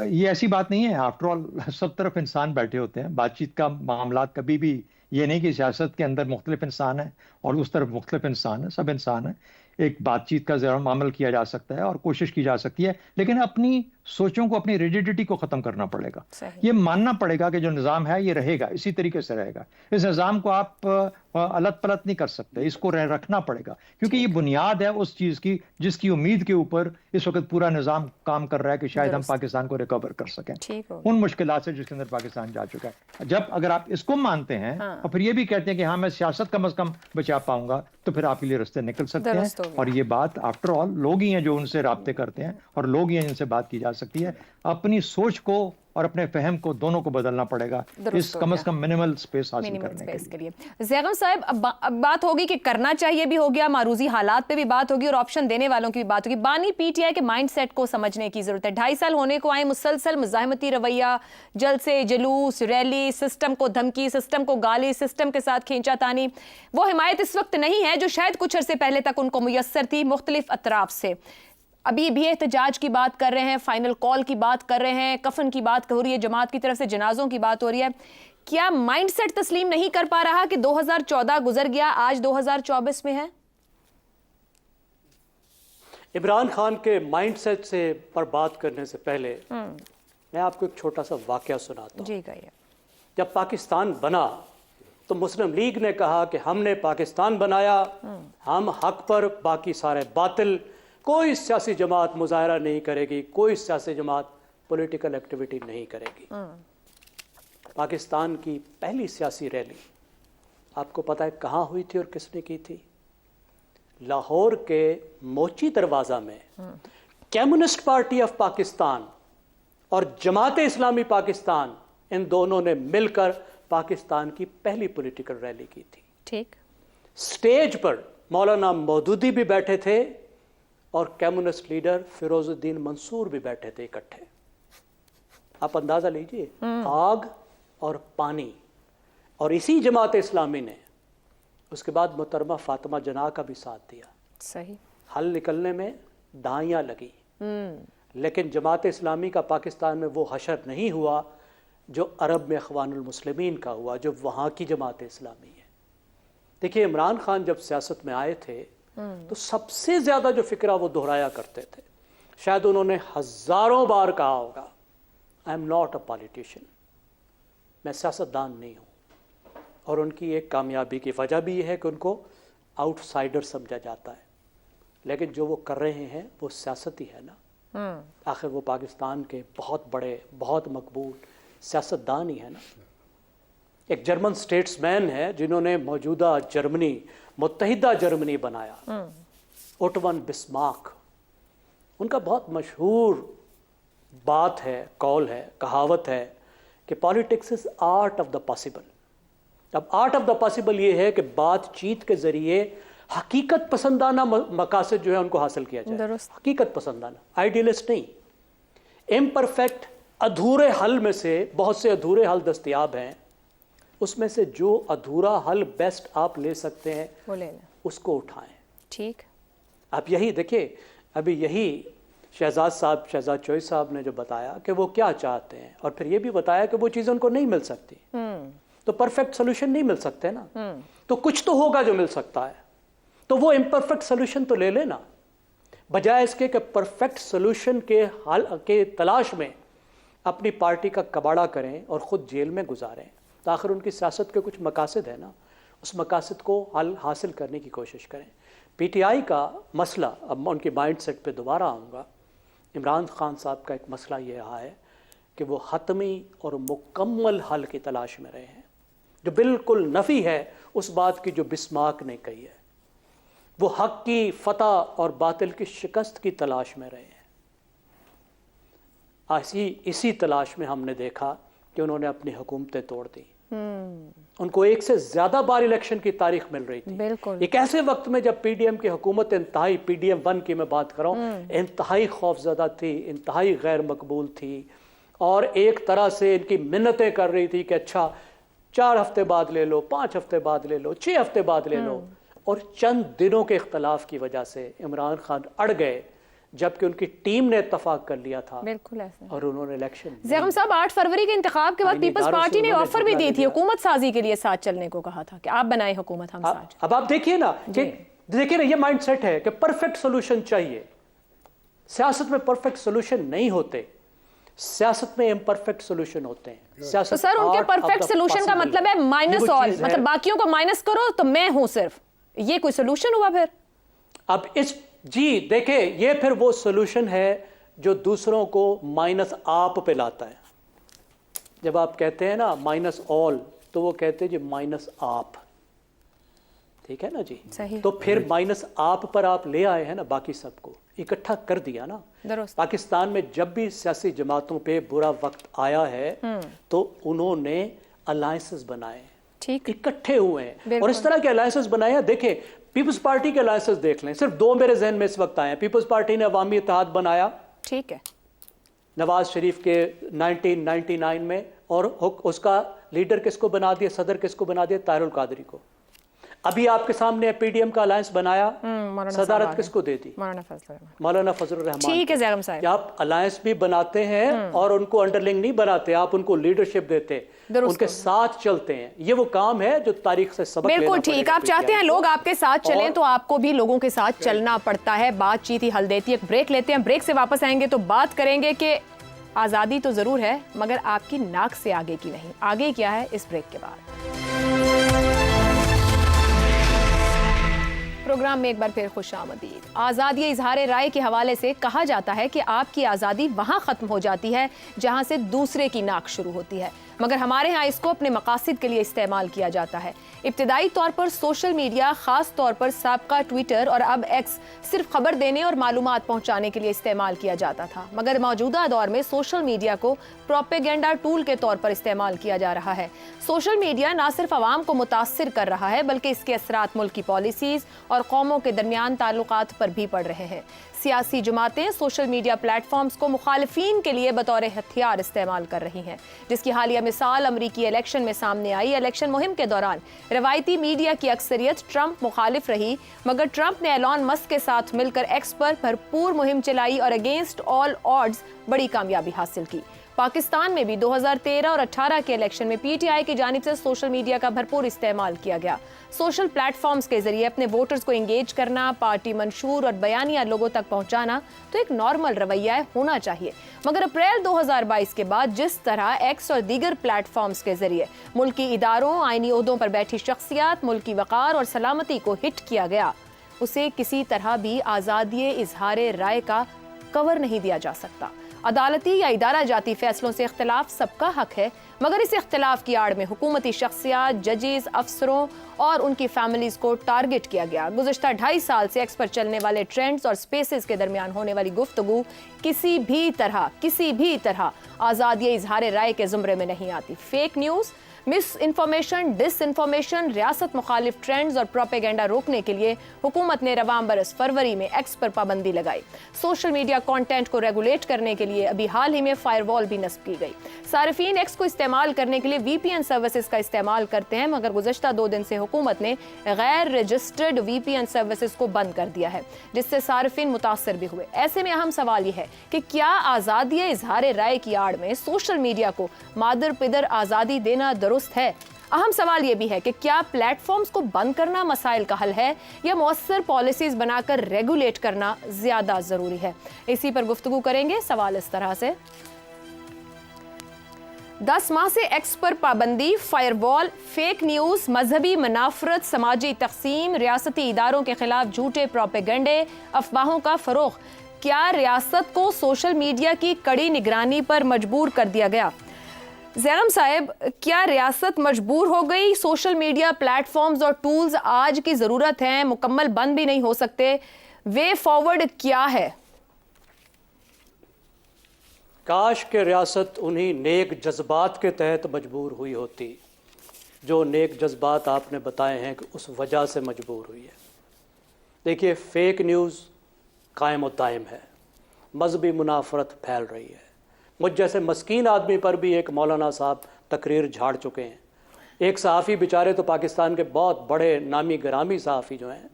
یہ ایسی بات نہیں ہے. آفٹر آل سب طرف انسان بیٹھے ہوتے ہیں. بات چیت کا معاملات کبھی بھی یہ نہیں کہ سیاست کے اندر مختلف انسان ہیں اور اس طرف مختلف انسان ہیں، سب انسان ہیں. ایک بات چیت کا ذرا عمل کیا جا سکتا ہے اور کوشش کی جا سکتی ہے، لیکن اپنی سوچوں کو، اپنی ریجیڈیٹی کو ختم کرنا پڑے گا. یہ ماننا پڑے گا کہ جو نظام ہے یہ رہے گا، اسی طریقے سے رہے گا. اس نظام کو آپ الٹ پلٹ نہیں کر سکتے، اس کو رکھنا پڑے گا، کیونکہ یہ بنیاد ہے اس چیز کی جس کی امید کے اوپر اس وقت پورا نظام کام کر رہا ہے کہ شاید ہم پاکستان کو ریکور کر سکیں ان مشکلات سے جس کے اندر پاکستان جا چکا ہے. جب اگر آپ اس کو مانتے ہیں اور پھر یہ بھی کہتے ہیں کہ ہاں میں سیاست کم از کم بچا پاؤں گا، تو پھر آپ کے لیے رستے نکل سکتے ہیں. اور یہ بات آفٹر آل لوگ ہی ہیں جو ان سے رابطے کرتے ہیں اور لوگ ہی ہیں جن سے بات کی جا سکتی ہے. اپنی سوچ کو اور اپنے فہم کو دونوں کو بدلنا پڑے گا اس کم از کم منیمل سپیس حاصل کرنے کے لیے. زیغم صاحب اب بات ہوگی کہ کرنا چاہیے بھی ہو گیا، معروضی حالات پہ بھی بات ہوگی اور آپشن دینے والوں کی بھی بات ہوگی. بانی پی ٹی آئی کے مائنڈ سیٹ کو سمجھنے کی ضرورت ہے. 2.5 سال ہونے کو آئے، مسلسل مزاحمتی رویہ، جلسے، جلوس، ریلی، سسٹم کو دھمکی، سسٹم کو گالی، سسٹم کے ساتھ کھینچا تانی. وہ حمایت اس وقت نہیں ہے جو شاید کچھ عرصے پہلے تک ان کو میسر تھی مختلف اطراف سے. ابھی بھی احتجاج کی بات کر رہے ہیں، فائنل کال کی بات کر رہے ہیں، کفن کی بات ہو رہی ہے، جماعت کی طرف سے جنازوں کی بات ہو رہی ہے. کیا مائنڈ سیٹ تسلیم نہیں کر پا رہا کہ 2014 گزر گیا، آج 2024 میں ہے؟ عمران خان کے مائنڈ سیٹ سے پر بات کرنے سے پہلے میں آپ کو ایک چھوٹا سا واقعہ سناتا ہوں. جی کہیے. جب پاکستان بنا تو مسلم لیگ نے کہا کہ ہم نے پاکستان بنایا، ہم حق پر، باقی سارے باطل. کوئی سیاسی جماعت مظاہرہ نہیں کرے گی، کوئی سیاسی جماعت پولیٹیکل ایکٹیویٹی نہیں کرے گی. پاکستان کی پہلی سیاسی ریلی آپ کو پتہ ہے کہاں ہوئی تھی اور کس نے کی تھی؟ لاہور کے موچی دروازہ میں. کمیونسٹ پارٹی آف پاکستان اور جماعت اسلامی پاکستان، ان دونوں نے مل کر پاکستان کی پہلی پولیٹیکل ریلی کی تھی. ٹھیک. سٹیج پر مولانا مودودی بھی بیٹھے تھے، और कम्युनिस्ट लीडर फिरोजुद्दीन मंसूर भी बैठे थे इकट्ठे। आप अंदाजा लीजिए, आग और पानी। और इसी जमात इस्लामी ने उसके बाद मोहतरमा फातिमा जनाह का भी साथ दिया। सही। हल निकलने में दाइयाँ लगी, लेकिन जमात इस्लामी का पाकिस्तान में वो हशर नहीं हुआ जो अरब में अखवानुल मुस्लिमीन का हुआ, जो वहाँ की जमात इस्लामी है। देखिए, इमरान खान जब सियासत में आए थे तो सबसे ज़्यादा जो फिक्रा वो दोहराया करते थे, शायद उन्होंने हज़ारों बार कहा होगा, I am not a politician, मैं सियासतदान नहीं हूँ। और उनकी एक कामयाबी की वजह भी ये है कि उनको आउटसाइडर समझा जाता है, लेकिन जो वो कर रहे हैं वो सियासत ही है ना। आखिर वो पाकिस्तान के बहुत बड़े, बहुत मकबूल सियासतदान ही है ना। एक जर्मन स्टेट्समैन है जिन्होंने मौजूदा जर्मनी, मुत्तहिदा जर्मनी बनाया, ओटो वन बिस्मार्क। उनका बहुत मशहूर बात है, कॉल है, कहावत है कि politics is art of the possible. अब आर्ट ऑफ द पॉसिबल ये है कि बातचीत के जरिए हकीकत पसंदाना मकासद जो है उनको हासिल किया जाए। हकीकत पसंदाना, आइडियलिस्ट नहीं। इम्परफेक्ट, अधूरे हल में से बहुत से अधूरे हल दस्तयाब हैं, उसमें से जो अधूरा हल बेस्ट आप ले सकते हैं वो ले लें, उसको उठाएं। ठीक। आप यही देखिए, अभी यही शहजाद चौधरी साहब ने जो बताया कि वो क्या चाहते हैं, और फिर ये भी बताया कि वो चीज़ें उनको नहीं मिल सकती, तो परफेक्ट सोल्यूशन नहीं मिल सकते ना, तो कुछ तो होगा जो मिल सकता है, तो वो इम्परफेक्ट सोल्यूशन तो ले लेना, बजाय इसके कि परफेक्ट सोल्यूशन के हल के तलाश में अपनी पार्टी का कबाड़ा करें और ख़ुद जेल में गुजारें। तो आखिर उनकी सियासत के कुछ मकासद है ना, उस मकासद को हल हासिल करने की कोशिश करें। पीटीआई का मसला, अब मैं उनकी माइंड सेट पर दोबारा आऊँगा, इमरान खान साहब का एक मसला ये रहा है कि वो हतमी और मुकम्मल हल की तलाश में रहे हैं, जो बिल्कुल नफ़ी है उस बात की जो बिस्मार्क ने कही है। वो हक की फतह और बातिल की शिकस्त की तलाश में रहे हैं। इसी तलाश में हमने देखा कि उन्होंने अपनी हुकूमतें तोड़ दी। उनको एक से ज़्यादा बार इलेक्शन की तारीख मिल रही थी। बिल्कुल। एक ऐसे वक्त में जब पीडीएम की हुकूमत इंतहाई, पीडीएम 1 की मैं बात कर रहा हूँ, इंतहाई खौफजदा थी, इंतहाई गैर मकबूल थी, और एक तरह से इनकी मिन्नतें कर रही थी कि अच्छा 4 हफ्ते बाद ले लो, 5 हफ्ते बाद ले लो, 6 हफ्ते बाद ले लो। और चंद दिनों के इख्तलाफ की वजह से इमरान खान अड़ गए, जबकि उनकी टीम ने इत्तफाक कर लिया था। बिल्कुल ऐसे। और उन्होंने इलेक्शन, ज़ैगम साहब, 8 फरवरी के इंतखाब के बाद पीपल्स पार्टी ने ऑफर भी दी थी, हुकूमत साजी के लिए साथ चलने को कहा था कि आप बनाए हुकूमत, हम साथ। अब आप देखिए ना कि ये माइंड सेट है कि परफेक्ट सोल्यूशन चाहिए। सियासत में परफेक्ट सोल्यूशन नहीं होते, सियासत में इम्परफेक्ट सोल्यूशन होते हैं। सियासत, तो सर, उनके परफेक्ट सोल्यूशन का मतलब है माइनस ऑल, मतलब बाकियों को माइनस करो तो मैं हूं सिर्फ, ये कोई सोल्यूशन हुआ फिर? अब जी देखिए, ये फिर वो सोल्यूशन है जो दूसरों को माइनस आप पे लाता है। जब आप कहते हैं ना माइनस ऑल, तो वो कहते हैं जी माइनस आप, ठीक है ना जी। सही। तो फिर माइनस आप पर आप ले आए हैं ना, बाकी सबको इकट्ठा कर दिया ना। पाकिस्तान में जब भी सियासी जमातों पे बुरा वक्त आया है तो उन्होंने अलायंसेस बनाए, ठीक, इकट्ठे हुए हैं, और इस तरह के अलायंसेस बनाए हैं। देखें, पीपल्स पार्टी के अलायंसेस देख लें, सिर्फ 2 मेरे जहन में इस वक्त आए हैं। पीपल्स पार्टी ने अवामी इत्तेहाद बनाया, ठीक है, नवाज शरीफ के 1999 में, और उसका लीडर किसको बना दिया, सदर किसको बना दिया, ताहिरुल कादरी को। अभी आपके सामने पीडीएम का अलायंस बनाया, सदारत किसको दे दी, मौलाना फजलुर रहमान। ठीक है ज़ैगम साहब, आप अलायंस भी बनाते हैं और उनको अंडरलिंग नहीं बनाते, आप उनको लीडरशिप देते, उनके साथ चलते हैं। ये वो काम है जो तारीख से सबक लेना बिल्कुल ठीक। आप चाहते हैं लोग आपके साथ चलें, तो आपको भी लोगों के साथ चलना पड़ता है। बातचीत ही हल देती है। ब्रेक लेते हैं, ब्रेक से वापस आएंगे तो बात करेंगे कि आज़ादी तो ज़रूर है मगर आपकी नाक से आगे की नहीं। आगे क्या है, इस ब्रेक के बाद। प्रोग्राम में एक बार फिर खुशामदीद। आज़ादी इजहार राय के हवाले से कहा जाता है कि आपकी आज़ादी वहाँ ख़त्म हो जाती है जहाँ से दूसरे की नाक शुरू होती है। मगर हमारे यहाँ इसको अपने मकासद के लिए इस्तेमाल किया जाता है। इब्तदाई तौर पर सोशल मीडिया, खास तौर पर साबका ट्विटर और अब एक्स, सिर्फ खबर देने और मालूमात पहुंचाने के लिए इस्तेमाल किया जाता था, मगर मौजूदा दौर में सोशल मीडिया को प्रोपेगेंडा टूल के तौर पर इस्तेमाल किया जा रहा है। सोशल मीडिया ना सिर्फ आवाम को मुतासिर कर रहा है, बल्कि इसके असरात मुल्क की पॉलिसीज और कौमों के दरमियान ताल्लुकात पर भी पड़ रहे हैं। सियासी जमातें सोशल मीडिया प्लेटफॉर्म्स को मुखालिफिन के लिए बतौर हथियार इस्तेमाल कर रही हैं, जिसकी हालिया मिसाल अमरीकी इलेक्शन में सामने आई। इलेक्शन मुहिम के दौरान रवायती मीडिया की अक्सरियत ट्रंप मुखालिफ रही, मगर ट्रंप ने एलॉन मस्क के साथ मिलकर एक्स पर भरपूर मुहिम चलाई और अगेंस्ट ऑल ऑड्स बड़ी कामयाबी हासिल की। पाकिस्तान में भी 2013 और 18 के इलेक्शन में पीटीआई की जानिब से सोशल मीडिया का भरपूर इस्तेमाल किया गया। सोशल प्लेटफॉर्म्स के जरिए अपने वोटर्स को इंगेज करना, पार्टी मंशूर और बयानिया लोगों तक पहुंचाना तो एक नॉर्मल रवैया होना चाहिए, मगर अप्रैल 2022 के बाद जिस तरह एक्स और दीगर प्लेटफॉर्म्स के जरिए मुल्की इदारों, आईनी ओहदों पर बैठी शख्सियात, मुल्की वक़ार और सलामती को हिट किया गया, उसे किसी तरह भी आज़ादी इजहार राय का कवर नहीं दिया जा सकता। अदालती या इदारा जाती फैसलों से इख्तिलाफ सबका हक है, मगर इस इख्तिलाफ की आड़ में हुकूमती शख्सियात, जजेस, अफसरों और उनकी फैमिलीज को टारगेट किया गया। गुज़श्ता 2.5 साल से एक्स पर चलने वाले ट्रेंड्स और स्पेसेस के दरमियान होने वाली गुफ्तगू किसी भी तरह आज़ादी इजहार राय के ज़ुमरे में नहीं आती। Fake news, misinformation, disinformation, रियासत मुखालिफ ट्रेंड्स और प्रोपेगेंडा रोकने के लिए हुकूमत ने रवाम बरस फरवरी में एक्स पर पाबंदी लगाई। सोशल मीडिया कंटेंट को रेगुलेट करने के लिए अभी हाल ही में फायरवॉल भी नस्ब की गई। सारिफीन एक्स को इस्तेमाल करने के लिए VPN सर्विसेज का इस्तेमाल करते हैं, मगर गुज़श्ता 2 दिन से हुकूमत ने गैर रजिस्टर्ड VPN सर्विसेज को बंद कर दिया है, जिससे सारिफीन मुतासर भी हुए। ऐसे में अहम सवाल यह है कि क्या आज़ादी इजहार राय की आड़ में सोशल मीडिया को मादर पिदर आज़ादी देना है? अहम सवाल यह भी है कि क्या प्लेटफॉर्म्स को बंद करना मसाइल का हल है या मौसर पॉलिसीज बनाकर रेगुलेट करना ज्यादा जरूरी है? इसी पर गुफ्तगू करेंगे। सवाल इस तरह से, 10 माह से एक्स पर पाबंदी, फायरवॉल, फेक न्यूज, मजहबी मनाफरत, समाजी तकसीम, रियासती इदारों के खिलाफ झूठे प्रोपेगेंडे, अफवाहों का फरोग, क्या रियासत को सोशल मीडिया की कड़ी निगरानी पर मजबूर कर दिया गया? ज़ैगम साहब, क्या रियासत मजबूर हो गई? सोशल मीडिया प्लेटफॉर्म्स और टूल्स आज की ज़रूरत हैं, मुकम्मल बंद भी नहीं हो सकते। वे फॉरवर्ड क्या है? काश के रियासत उन्हीं नेक जज्बात के तहत मजबूर हुई होती, जो नेक जज्बात आपने बताए हैं कि उस वजह से मजबूर हुई है। देखिए, फेक न्यूज़ कायम और दायम है, मजहबी मुनाफरत फैल रही है। मुझ जैसे मस्कीन आदमी पर भी एक मौलाना साहब तकरीर झाड़ चुके हैं। एक सहाफ़ी बेचारे तो पाकिस्तान के बहुत बड़े नामी गिरामी सहाफ़ी जो हैं,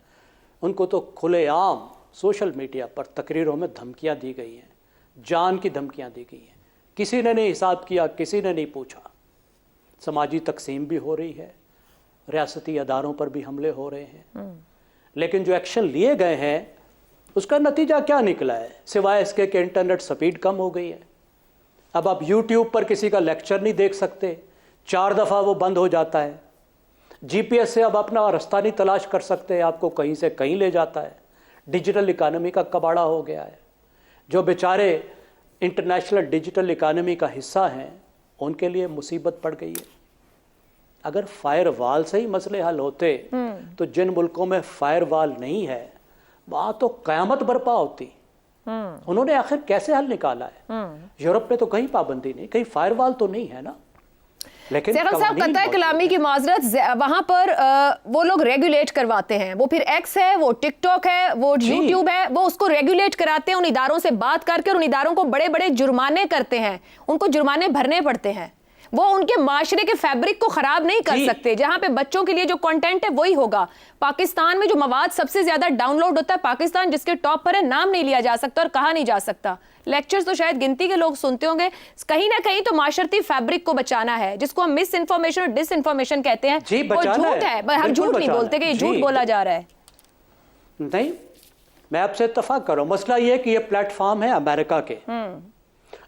उनको तो खुलेआम सोशल मीडिया पर तकरीरों में धमकियां दी गई हैं, जान की धमकियां दी गई हैं। किसी ने नहीं हिसाब किया, किसी ने नहीं पूछा। समाजी तकसीम भी हो रही है, रियासती अदारों पर भी हमले हो रहे हैं, लेकिन जो एक्शन लिए गए हैं उसका नतीजा क्या निकला है, सिवाय इसके कि इंटरनेट स्पीड कम हो गई है। अब आप YouTube पर किसी का लेक्चर नहीं देख सकते, 4 दफ़ा वो बंद हो जाता है। GPS से अब अपना रास्ता नहीं तलाश कर सकते, आपको कहीं से कहीं ले जाता है। डिजिटल इकानमी का कबाड़ा हो गया है। जो बेचारे इंटरनेशनल डिजिटल इकानमी का हिस्सा हैं, उनके लिए मुसीबत पड़ गई है। अगर फायरवॉल से ही मसले हल होते तो जिन मुल्कों में फायरवॉल नहीं है वहाँ तो क़यामत बर्पा होती। उन्होंने आखिर कैसे हल निकाला है? यूरोप में तो कहीं पाबंदी नहीं, कहीं फायरवॉल तो नहीं है ना। लेकिन साहब, कतई कलामी की माजरत, वहां पर वो लोग रेगुलेट करवाते हैं। वो फिर एक्स है, वो टिकटॉक है, वो यूट्यूब है, वो उसको रेगुलेट कराते हैं उन इदारों से बात करके, और उन इदारों को बड़े बड़े जुर्माने करते हैं, उनको जुर्माने भरने पड़ते हैं। वो उनके माशरे के फैब्रिक को खराब नहीं कर सकते। जहां पे बच्चों के लिए जो कंटेंट है वही होगा। पाकिस्तान में जो मवाद सबसे ज्यादा डाउनलोड होता है, पाकिस्तान जिसके टॉप पर है, नाम नहीं लिया जा सकता और कहा नहीं जा सकता। लेक्चर्स तो शायद गिनती के लोग सुनते होंगे। कहीं ना कहीं तो माशरती फैब्रिक को बचाना है, जिसको हम मिस इन्फॉर्मेशन और डिस इन्फॉर्मेशन कहते हैं। वो झूठ है, पर हम झूठ नहीं बोलते कि ये झूठ बोला जा रहा है। नहीं, मैं आपसे इत्तफाक कर रहा हूं। मसला ये है कि ये प्लेटफॉर्म है अमेरिका के,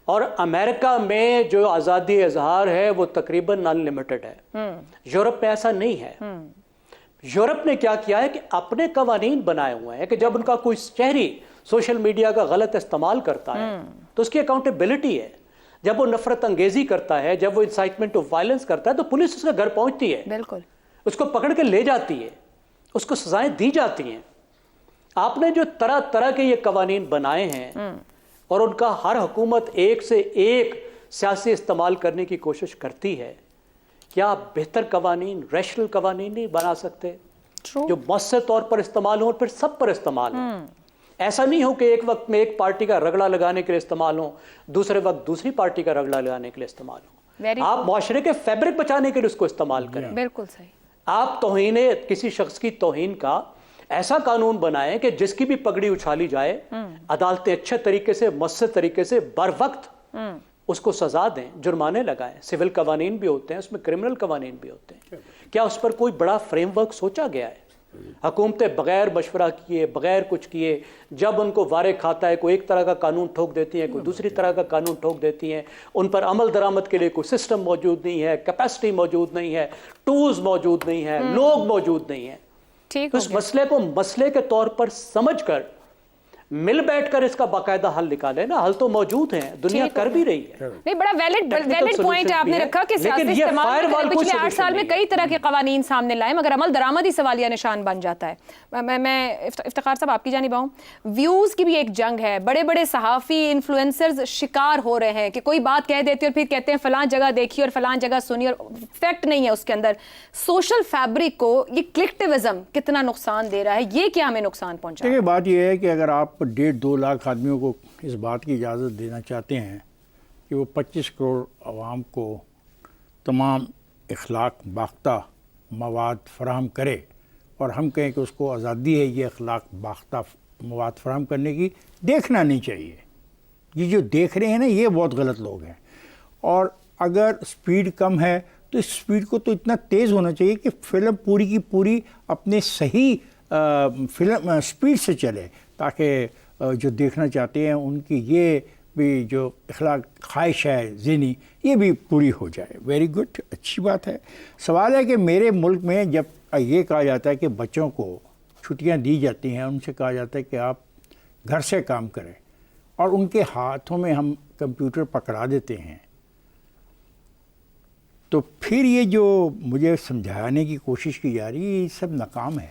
और अमेरिका में जो आज़ादी इजहार है वो तकरीबन अनलिमिटेड है। यूरोप में ऐसा नहीं है। यूरोप ने क्या किया है कि अपने कवानीन बनाए हुए हैं कि जब उनका कोई शहरी सोशल मीडिया का गलत इस्तेमाल करता है तो उसकी अकाउंटेबिलिटी है। جب وہ نفرت انگیزی کرتا ہے, جب وہ انسائٹمنٹ آف وائلنس کرتا ہے, تو پولیس اس کے گھر پہنچتی ہے, بالکل اس کو پکڑ کے لے جاتی ہے, اس کو سزائیں دی جاتی ہیں. آپ نے جو طرح طرح کے یہ قوانین بنائے ہیں اور ان کا ہر حکومت ایک سے ایک سیاسی استعمال کرنے کی کوشش کرتی ہے, کیا آپ بہتر قوانین, ریشنل قوانین نہیں بنا سکتے جو مؤثر طور پر استعمال ہوں اور پھر سب پر استعمال ہوں؟ ایسا نہیں ہو کہ ایک وقت میں ایک پارٹی کا رگڑا لگانے کے لیے استعمال ہوں, دوسرے وقت دوسری پارٹی کا رگڑا لگانے کے لیے استعمال ہوں. آپ معاشرے کے فیبرک بچانے کے لیے اس کو استعمال کریں. بالکل صحیح. آپ توہین, کسی شخص کی توہین کا ایسا قانون بنائیں کہ جس کی بھی پگڑی اچھالی جائے, عدالتیں اچھے طریقے سے, مؤثر طریقے سے, بر وقت اس کو سزا دیں, جرمانے لگائیں. سول قوانین بھی ہوتے ہیں, اس میں کرمنل قوانین بھی ہوتے ہیں. کیا اس پر کوئی بڑا فریم ورک سوچا گیا ہے؟ حکومتیں بغیر مشورہ کیے, بغیر کچھ کیے, جب ان کو وارے کھاتا ہے کوئی ایک طرح کا قانون ٹھوک دیتی ہیں, کوئی دوسری طرح کا قانون ٹھوک دیتی ہیں. ان پر عمل درآمد کے لیے کوئی سسٹم موجود نہیں ہے, کیپیسٹی موجود نہیں ہے, ٹولز موجود نہیں ہے, لوگ موجود نہیں ہیں. ٹھیک اس مسئلے کو مسئلے کے طور پر سمجھ کر مل بیٹھ کر اس کا باقاعدہ حل نکالے نا. حل تو موجود ہیں, دنیا کر بھی رہی ہے. نہیں, بڑا ویلڈ پوائنٹ آپ نے رکھا کہ سیاسی استعمال پچھلے 8 سال میں کئی طرح کے قوانین سامنے لائے, مگر عمل درآمد ہی سوالیہ نشان بن جاتا ہے. میں افتخار صاحب آپ کی جانب آؤں. ویوز کی بھی ایک جنگ ہے, بڑے بڑے صحافی انفلوئنسرز شکار ہو رہے ہیں کہ کوئی بات کہہ دیتے اور پھر کہتے ہیں فلاں جگہ دیکھی اور فلاں جگہ سنی, اور فیکٹ نہیں ہے اس کے اندر. سوشل فیبرک کو یہ کلکٹیوزم کتنا نقصان دے رہا ہے, یہ کیا ہمیں نقصان پہنچا رہا ہے؟ دیکھیے بات یہ ہے کہ اگر آپ 1.5-2 لاکھ آدمیوں کو اس بات کی اجازت دینا چاہتے ہیں کہ وہ 25 کروڑ عوام کو تمام اخلاق باختہ مواد فراہم کرے, اور ہم کہیں کہ اس کو آزادی ہے یہ اخلاق باختہ مواد فراہم کرنے کی, دیکھنا نہیں چاہیے. یہ جو دیکھ رہے ہیں نا, یہ بہت غلط لوگ ہیں. اور اگر سپیڈ کم ہے تو اس سپیڈ کو تو اتنا تیز ہونا چاہیے کہ فلم پوری کی پوری اپنے صحیح فلم سپیڈ سے چلے, تاکہ جو دیکھنا چاہتے ہیں ان کی یہ بھی جو اخلاق خواہش ہے ذہنی, یہ بھی پوری ہو جائے. ویری گڈ, اچھی بات ہے. سوال ہے کہ میرے ملک میں جب یہ کہا جاتا ہے کہ بچوں کو چھٹیاں دی جاتی ہیں, ان سے کہا جاتا ہے کہ آپ گھر سے کام کریں, اور ان کے ہاتھوں میں ہم کمپیوٹر پکڑا دیتے ہیں, تو پھر یہ جو مجھے سمجھانے کی کوشش کی جا رہی ہے یہ سب ناکام ہے.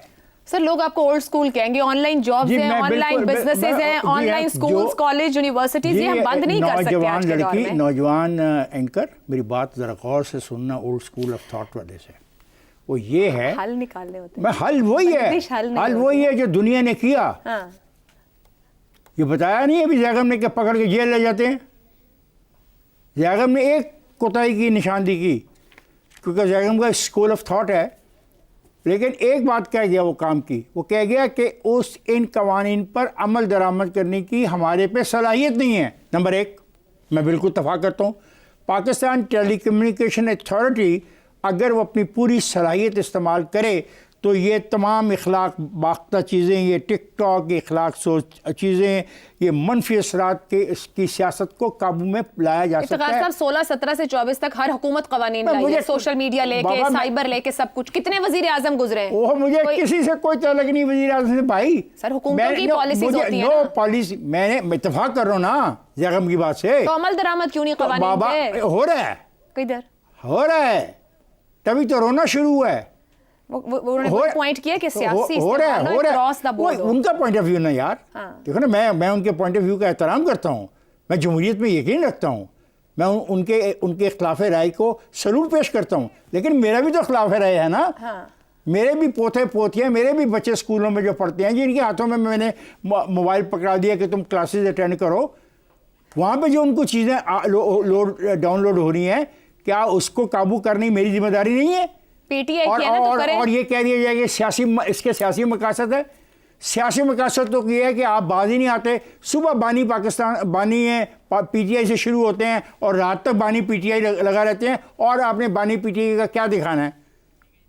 سر, لوگ آپ کو اولڈ اسکول کہیں گے, آن لائن جابز ہیں, آن لائن بزنسز ہیں, on line schools, college, universities, یہ ہم بند نہیں کر سکتے آج کے دور میں. نوجوان اینکر, میری بات ذرا غور سے سننا اولڈ اسکول آف تھاٹ والے سے. وہ یہ ہے, حل نکالنے ہوتے ہیں, حل وہی ہے جو دنیا نے کیا. یہ بتایا نہیں ابھی زیغم نے کہ پکڑ کے جیل لے جاتے ہیں. زیغم نے ایک کوتاہی کی نشاندہی کی, کیونکہ زیغم کا اسکول آف تھاٹ ہے, لیکن ایک بات کہہ گیا وہ کام کی. وہ کہہ گیا کہ ان قوانین پر عمل درآمد کرنے کی ہمارے پہ صلاحیت نہیں ہے. نمبر 1, میں بالکل اتفاق کرتا ہوں. پاکستان ٹیلی کمیونیکیشن اتھارٹی اگر وہ اپنی پوری صلاحیت استعمال کرے تو یہ تمام اخلاق باختہ چیزیں, یہ ٹک ٹاک, یہ اخلاق سوچ چیزیں, یہ منفی اثرات کے اس کی سیاست کو قابو میں لایا جا سکتا ہے. صاحب 16-17 سے 24 تک ہر حکومت قوانین لائی ہے, سوشل میڈیا لے کے, سائبر لے کے, سب کچھ. کتنے وزیر اعظم گزرے ہیں؟ وہ مجھے کسی سے کوئی تعلق نہیں وزیر اعظم سے بھائی. سر, حکومتوں کی پالیسیز ہوتی ہیں. نو پالیسی, میں اتفاق کر رہا ہوں نا زیغم کی بات سے. تو عمل درآمد کیوں نہیں قوانین پہ ہو رہا ہے؟ کدھر ہو رہا ہے؟ تبھی تو رونا شروع ہوا ہے. پوائنٹ کیا کہ سیاسی ہو رہا ہے ان کا پوائنٹ آف ویو نا یار. دیکھو نا, میں ان کے پوائنٹ آف ویو کا احترام کرتا ہوں, میں جمہوریت میں یقین رکھتا ہوں, میں ان کے اختلاف رائے کو سلوٹ پیش کرتا ہوں, لیکن میرا بھی تو اختلاف رائے ہے نا. میرے بھی پوتے پوتیاں, میرے بھی بچے اسکولوں میں جو پڑھتے ہیں جن کے ہاتھوں میں نے موبائل پکڑا دیا کہ تم کلاسز اٹینڈ کرو, وہاں پہ جو ان کو چیزیں ڈاؤن لوڈ ہو رہی ہیں, کیا اس کو قابو کرنی میری ذمہ داری نہیں ہے؟ اور یہ کہہ دیا جائے کہ اس کے سیاسی مقاصد ہے. سیاسی مقاصد تو یہ ہے کہ آپ باز ہی نہیں آتے. صبح بانی بانی پی ٹی آئی سے شروع ہوتے ہیں اور رات تک بانی پی ٹی آئی لگا رہتے ہیں, اور آپ نے بانی پی ٹی آئی کا کیا دکھانا ہے؟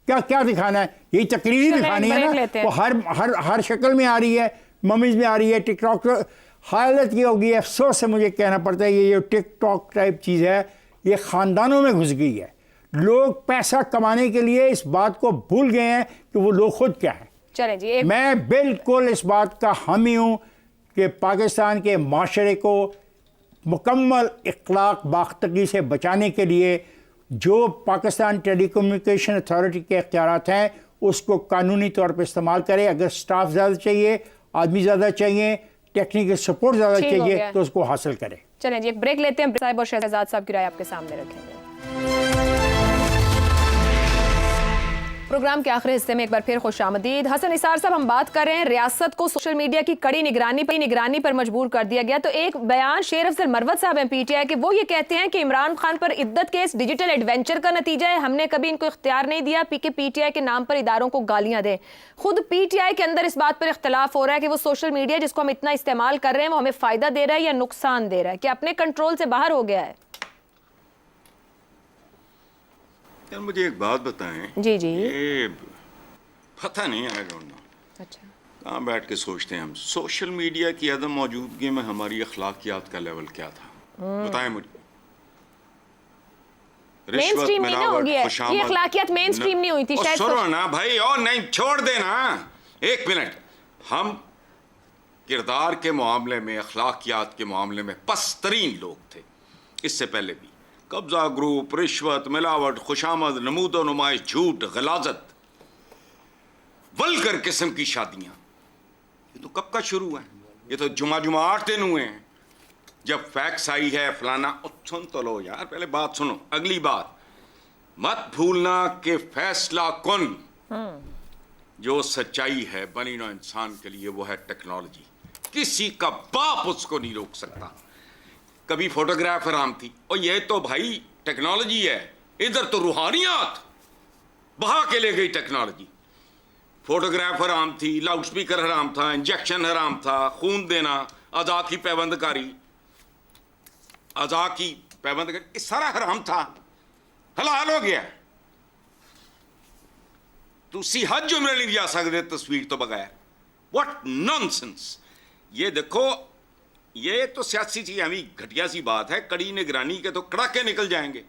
کیا دکھانا ہے؟ یہی تقریری دکھانی ہے نا. وہ ہر شکل میں آ رہی ہے, ممیز میں آ رہی ہے, ٹک ٹاک. حالت یہ ہوگی, افسوس سے مجھے کہنا پڑتا ہے, یہ جو ٹک ٹاک ٹائپ چیز ہے یہ خاندانوں میں گھس گئی ہے. لوگ پیسہ کمانے کے لیے اس بات کو بھول گئے ہیں کہ وہ لوگ خود کیا ہیں. چلیں جی, میں بالکل اس بات کا حامی ہوں کہ پاکستان کے معاشرے کو मुकम्मल इखलाक बाख्तगी से बचाने के लिए जो पाकिस्तान टेली कम्युनिकेशन अथॉरिटी के इख्तियारात हैं उसको कानूनी तौर पर इस्तेमाल करें। अगर स्टाफ ज़्यादा चाहिए, आदमी ज़्यादा चाहिए, टेक्निकल सपोर्ट ज़्यादा ठीक हो चाहिए गया। तो उसको हासिल करें। चलें जी, एक ब्रेक लेते हैं। साहिब और शहजाद साहब की राय आपके सामने रखेंगे। प्रोग्राम के आखिरी हिस्से में एक बार फिर खुशामदीद। हसन निसार साहब, हम बात कर रहे हैं रियासत को सोशल मीडिया की कड़ी निगरानी पर मजबूर कर दिया गया। तो एक बयान शेर अफजल मरवत साहब हैं पीटीआई के, वो ये कहते हैं कि इमरान खान पर इद्दत केस डिजिटल एडवेंचर का नतीजा है। हमने कभी इनको इख्तियार नहीं दिया कि पीटीआई के नाम पर इदारों को गालियां दें। खुद पीटीआई के अंदर इस बात पर इख्तलाफ हो रहा है कि वो सोशल मीडिया जिसको हम इतना इस्तेमाल कर रहे हैं वो हमें फायदा दे रहा है या नुकसान दे रहा है, कि अपने कंट्रोल से बाहर हो गया है। यार मुझे एक बात बताएं। जी जी। ये पता नहीं, आई डोंट नो अच्छा, कहाँ बैठ के सोचते हैं हम, सोशल मीडिया की अदम मौजूदगी में हमारी अखलाकियात का लेवल क्या था? बताएं मुझे। मेन स्ट्रीम नहीं ना होगी, ये अखलाकियात मेन स्ट्रीम नहीं हुई थी शायद। सुनो ना भाई, और नहीं छोड़ देना, एक मिनट। हम किरदार के मामले में, अखलाकियात के मामले में पस्तरीन लोग थे। इससे पहले भी कब्जा ग्रुप, रिश्वत, मिलावट, खुशामद, नमूदो नुमाइश, झूठ, गलाजत, वल्गर किस्म की शादियां, ये तो कब का शुरू है? ये तो जुमा 8 दिन हुए हैं जब फैक्स आई है फलाना। सुन तो लो यार, पहले बात सुनो। अगली बात मत भूलना कि फैसला कुन जो सच्चाई है बनी नौ इंसान के लिए वो है टेक्नोलॉजी। किसी का बाप उसको नहीं रोक सकता। कभी फोटोग्राफ हराम थी, और ये तो भाई टेक्नोलॉजी है। इधर तो रूहानियात बहा के ले गई टेक्नोलॉजी। फोटोग्राफ हराम थी, लाउड स्पीकर हराम था, इंजेक्शन हराम था, खून देना, अदा की पैबंदकारी, अदा की पैबंदकारी, ये सारा हराम था, हलाल हो गया। तुसी हज उम्र नहीं जा सकते तस्वीर तो बगैर। What nonsense. ये देखो, ये तो सियासी चीज अभी घटिया सी बात है। कड़ी निगरानी के तो कड़ाके निकल जाएंगे,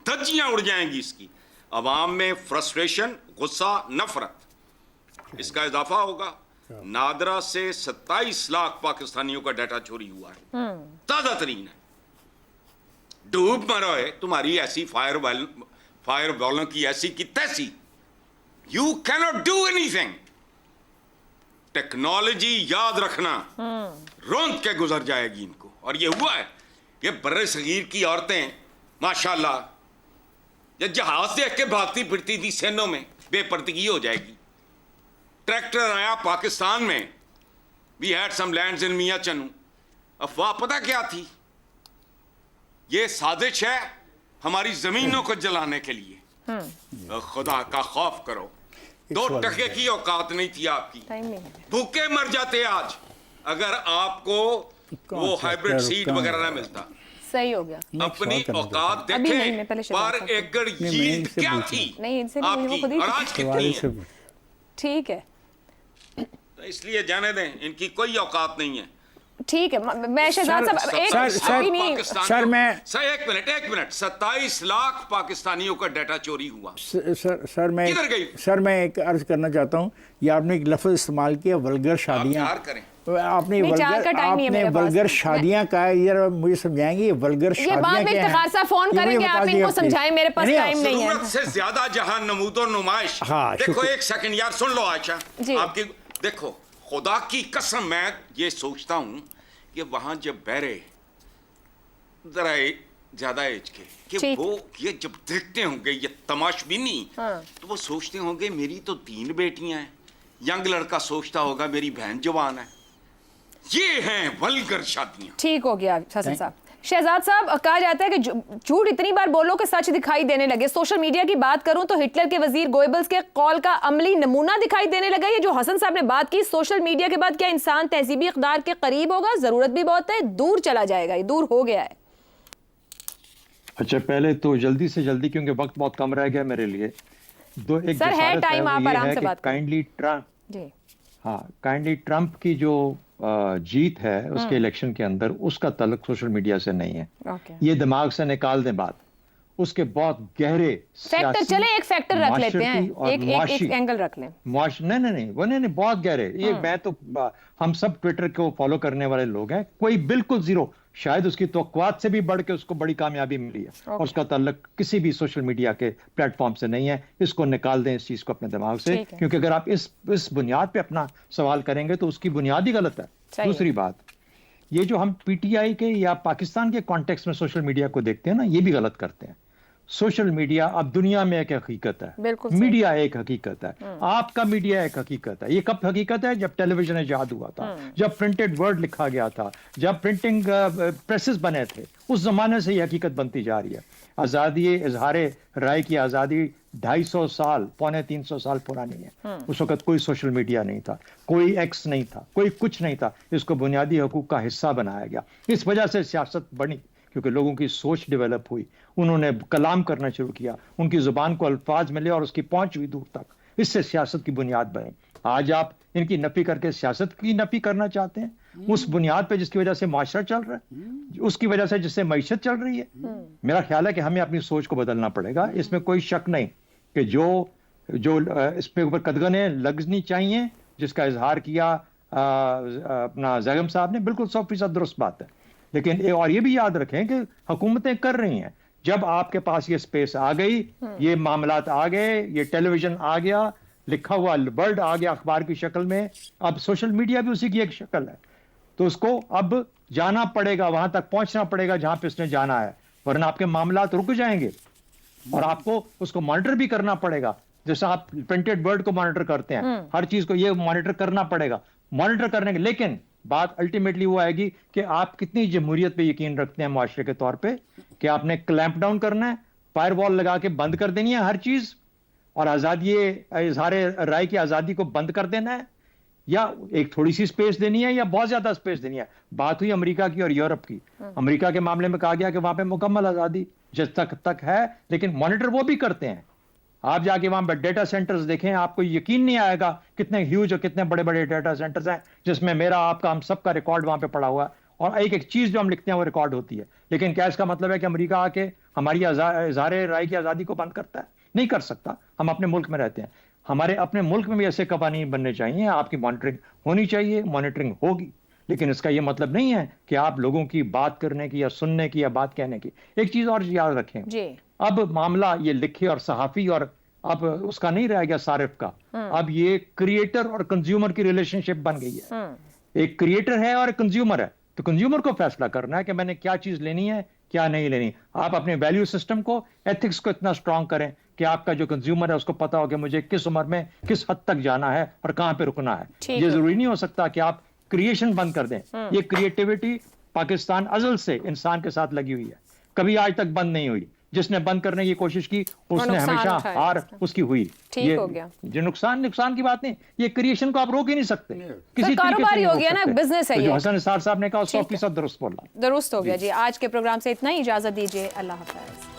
धज्जियां उड़ जाएंगी इसकी। अवाम में फ्रस्ट्रेशन, गुस्सा, नफरत, इसका इजाफा होगा। नादरा से 27 लाख पाकिस्तानियों का डाटा चोरी हुआ है, ताजा तरीन है। डूब मरो है तुम्हारी ऐसी फायर बॉलों की ऐसी की तैसी। You cannot do anything. Technology याद रखना रोंद के गुजर जाएगी इनको। और ये हुआ है। ये बर्रे सगीर की औरतें माशाल्लाह, जब जहाज देख के भागती फिरती थी सेनों में, बेपर्दगी हो जाएगी। ट्रैक्टर आया पाकिस्तान में, we had some lands in Mian Channu. अफवाह पता क्या थी? ये साजिश है हमारी जमीनों को जलाने के लिए। खुदा का खौफ करो। 2 टके की औकात नहीं थी आपकी, टाइम नहीं है। भूखे मर जाते आज अगर आपको वो हाइब्रिड सीड वगैरह ना मिलता। सही हो गया। अपनी औकात अभी नहीं, मैं देखें, पहले शहजाद पर साहब को- एकड़ यील्ड क्या थी नहीं, इनसे नहीं, वो आपकी, खुद ही और आज कितनी है? ठीक है, तो इसलिए जाने दें, इनकी कोई औकात नहीं है। ठीक है। मैं शहजाद साहब एक अभी नहीं, सर, मैं- एक मिनट 27 लाख पाकिस्तानियों का डाटा चोरी हुआ। सर मैं किधर गई? सर मैं एक अर्ज करना चाहता हूँ। ये आपने एक लफ्ज़ इस्तेमाल किया, वल्गर शादियाँ। आप करें। आपने नहीं, चार का टाइम नहीं है मेरे पास। वल्गर शादियाँ का यार मुझे समझाएंगे, ये वल्गर ये शादियाँ बाद में क्या हैं? इफ्तिखार साहब फोन ये मुझे करेंगे, बता आप दीजिए इनको प्लीज। समझाएं, मेरे पास नहीं, टाइम नहीं है। जरूरत से ज्यादा जहां नमूदो नुमाइश। हाँ, देखो शुक्र। एक सेकंड यार, सुन लो आयशा जी। आपकी। देखो खुदा की कसम, मैं ये सोचता हूं कि वहां जब बहरे जरा ज्यादा एज के कि ठीक। वो ये जब देखते होंगे ये तमाशबीनी, हाँ। तो वो सोचते होंगे मेरी तो 3 बेटियां हैं। यंग लड़का सोचता होगा मेरी बहन जवान है। ये हैं वल्गर शादियां। ठीक हो गया हसन साहब। शहजाद साहब, कहा जाता है कि झूठ इतनी बार बोलो कि सच दिखाई देने लगे। सोशल मीडिया की बात करूं तो हिटलर के वजीर गोएबल्स के कॉल का अमली नमूना दिखाई देने लगा। ये जो हसन साहब ने बात की, सोशल मीडिया के बाद क्या इंसान तहजीबी इक़दार के करीब होगा? जरूरत भी बहुत है, दूर चला जाएगा, ये दूर हो गया है। अच्छा, पहले तो जल्दी से जल्दी, क्योंकि वक्त बहुत कम रह गया मेरे लिए, एक सर, है टाइम, आप आराम से बात करें। जी, काइंडली ट्रंप की जो जीत है उसके इलेक्शन के अंदर, उसका तल्लुक सोशल मीडिया से नहीं है। ओके। ये दिमाग से निकाल दें बात। उसके बहुत गहरे फैक्टर, चले एक फैक्टर रख लेते हैं, एक एंगल रख लें। नहीं, वो नहीं, बहुत गहरे। ये मैं तो हम सब ट्विटर को फॉलो करने वाले लोग हैं, कोई बिल्कुल जीरो। شاید اس کی توقعات سے بھی بڑھ کے اس کو بڑی کامیابی ملی ہے اور اس کا تعلق کسی بھی سوشل میڈیا کے پلیٹ فارم سے نہیں ہے. اس کو نکال دیں اس چیز کو اپنے دماغ سے, کیونکہ اگر آپ اس بنیاد پہ اپنا سوال کریں گے تو اس کی بنیاد ہی غلط ہے. دوسری بات, یہ جو ہم پی ٹی آئی کے یا پاکستان کے کانٹیکس میں سوشل میڈیا کو دیکھتے ہیں نا, یہ بھی غلط کرتے ہیں. سوشل میڈیا اب دنیا میں ایک حقیقت ہے, میڈیا ایک حقیقت ہے, آپ کا میڈیا ایک حقیقت ہے. یہ کب حقیقت ہے؟ جب ٹیلی ویژن ایجاد ہوا تھا, جب پرنٹڈ ورڈ لکھا گیا تھا, جب پرنٹنگ پریسز بنے تھے, اس زمانے سے یہ حقیقت بنتی جا رہی ہے. آزادی اظہار رائے کی آزادی 250 سال 350 سال پرانی ہے. اس وقت کوئی سوشل میڈیا نہیں تھا, کوئی ایکس نہیں تھا, کوئی کچھ نہیں تھا. اس کو بنیادی حقوق کا حصہ بنایا گیا. اس وجہ سے سیاست بنی, کیونکہ لوگوں کی سوچ ڈیولپ ہوئی, انہوں نے کلام کرنا شروع کیا, ان کی زبان کو الفاظ ملے اور اس کی پہنچ ہوئی دور تک. اس سے سیاست کی بنیاد بنی. آج آپ ان کی نفی کر کے سیاست کی نفی کرنا چاہتے ہیں, اس بنیاد پہ جس کی وجہ سے معاشرہ چل رہا ہے, اس کی وجہ سے جس سے معیشت چل رہی ہے. میرا خیال ہے کہ ہمیں اپنی سوچ کو بدلنا پڑے گا. اس میں کوئی شک نہیں کہ جو اس پہ اوپر قدغنیں لگنی چاہیے, جس کا اظہار کیا اپنا زیغم صاحب نے, بالکل 100% درست بات ہے. لیکن اور یہ بھی یاد رکھیں کہ حکومتیں کر رہی ہیں. جب آپ کے پاس یہ سپیس آ گئی, یہ معاملات آ گئے, یہ ٹیلی ویژن آ گیا, لکھا ہوا ورڈ آ گیا اخبار کی شکل میں, اب سوشل میڈیا بھی اسی کی ایک شکل ہے. تو اس کو اب جانا پڑے گا, وہاں تک پہنچنا پڑے گا جہاں پہ اس نے جانا ہے, ورنہ آپ کے معاملات رک جائیں گے. اور آپ کو اس کو مانیٹر بھی کرنا پڑے گا, جیسا آپ پرنٹڈ ورڈ کو مانیٹر کرتے ہیں, ہر چیز کو یہ مانیٹر کرنا پڑے گا. مانیٹر کرنے کے, لیکن بات الٹیمیٹلی وہ آئے گی کہ آپ کتنی جمہوریت پہ یقین رکھتے ہیں معاشرے کے طور پہ, کہ آپ نے کلیمپ ڈاؤن کرنا ہے, فائر وال لگا کے بند کر دینی ہے ہر چیز, اور آزادی اظہار رائے کی آزادی کو بند کر دینا ہے, یا ایک تھوڑی سی سپیس دینی ہے, یا بہت زیادہ سپیس دینی ہے. بات ہوئی امریکہ کی اور یورپ کی. امریکہ کے معاملے میں کہا گیا کہ وہاں پہ مکمل آزادی جس تک ہے, لیکن مانیٹر وہ بھی کرتے ہیں. آپ جا کے وہاں پہ ڈیٹا سینٹرز دیکھیں, آپ کو یقین نہیں آئے گا کتنے ہیوج اور کتنے بڑے بڑے ڈیٹا سینٹرز ہیں, جس میں میرا آپ کا ہم سب کا ریکارڈ وہاں پہ پڑا ہوا ہے, اور ایک ایک چیز جو ہم لکھتے ہیں وہ ریکارڈ ہوتی ہے. لیکن کیا اس کا مطلب ہے کہ امریکہ آ کے ہماری اظہار رائے کی آزادی کو بند کرتا ہے؟ نہیں کر سکتا. ہم اپنے ملک میں رہتے ہیں, ہمارے اپنے ملک میں بھی ایسے قوانین بننے چاہیے. آپ کی مانیٹرنگ ہونی چاہیے, مانیٹرنگ ہوگی, لیکن اس کا یہ مطلب نہیں ہے کہ آپ لوگوں کی بات کرنے کی یا سننے کی یا بات کہنے کی. ایک چیز اور یاد رکھیں, اب معاملہ یہ لکھے اور صحافی اور اب اس کا نہیں رہ گیا صارف کا, اب یہ کریٹر اور کنزیومر کی ریلیشن شپ بن گئی ہے. ایک کریٹر ہے اور ایک کنزیومر ہے, تو کنزیومر کو فیصلہ کرنا ہے کہ میں نے کیا چیز لینی ہے کیا نہیں لینی. آپ اپنے ویلیو سسٹم کو, ایتھکس کو اتنا اسٹرانگ کریں کہ آپ کا جو کنزیومر ہے اس کو پتا ہو کہ مجھے کس عمر میں کس حد تک جانا ہے اور کہاں پہ رکنا ہے. یہ ضروری نہیں ہو سکتا کہ آپ کریشن بند کر دیں. یہ کریٹیوٹی پاکستان ازل سے انسان کے ساتھ لگی ہوئی ہے, کبھی آج تک بند نہیں ہوئی. جس نے بند کرنے کی کوشش کی اس نے ہمیشہ ہار اس کی ہوئی. ٹھیک ہو گیا, جو نقصان کی بات نہیں, یہ کریشن کو آپ روک ہی نہیں سکتے. کسی کاروباری ہو گیا نا, بزنس ہے. جو حسن نثار صاحب نے کہا 100% درست بولا, درست ہو گیا. جی آج کے پروگرام سے اتنا ہی, اجازت دیجیے, اللہ حافظ.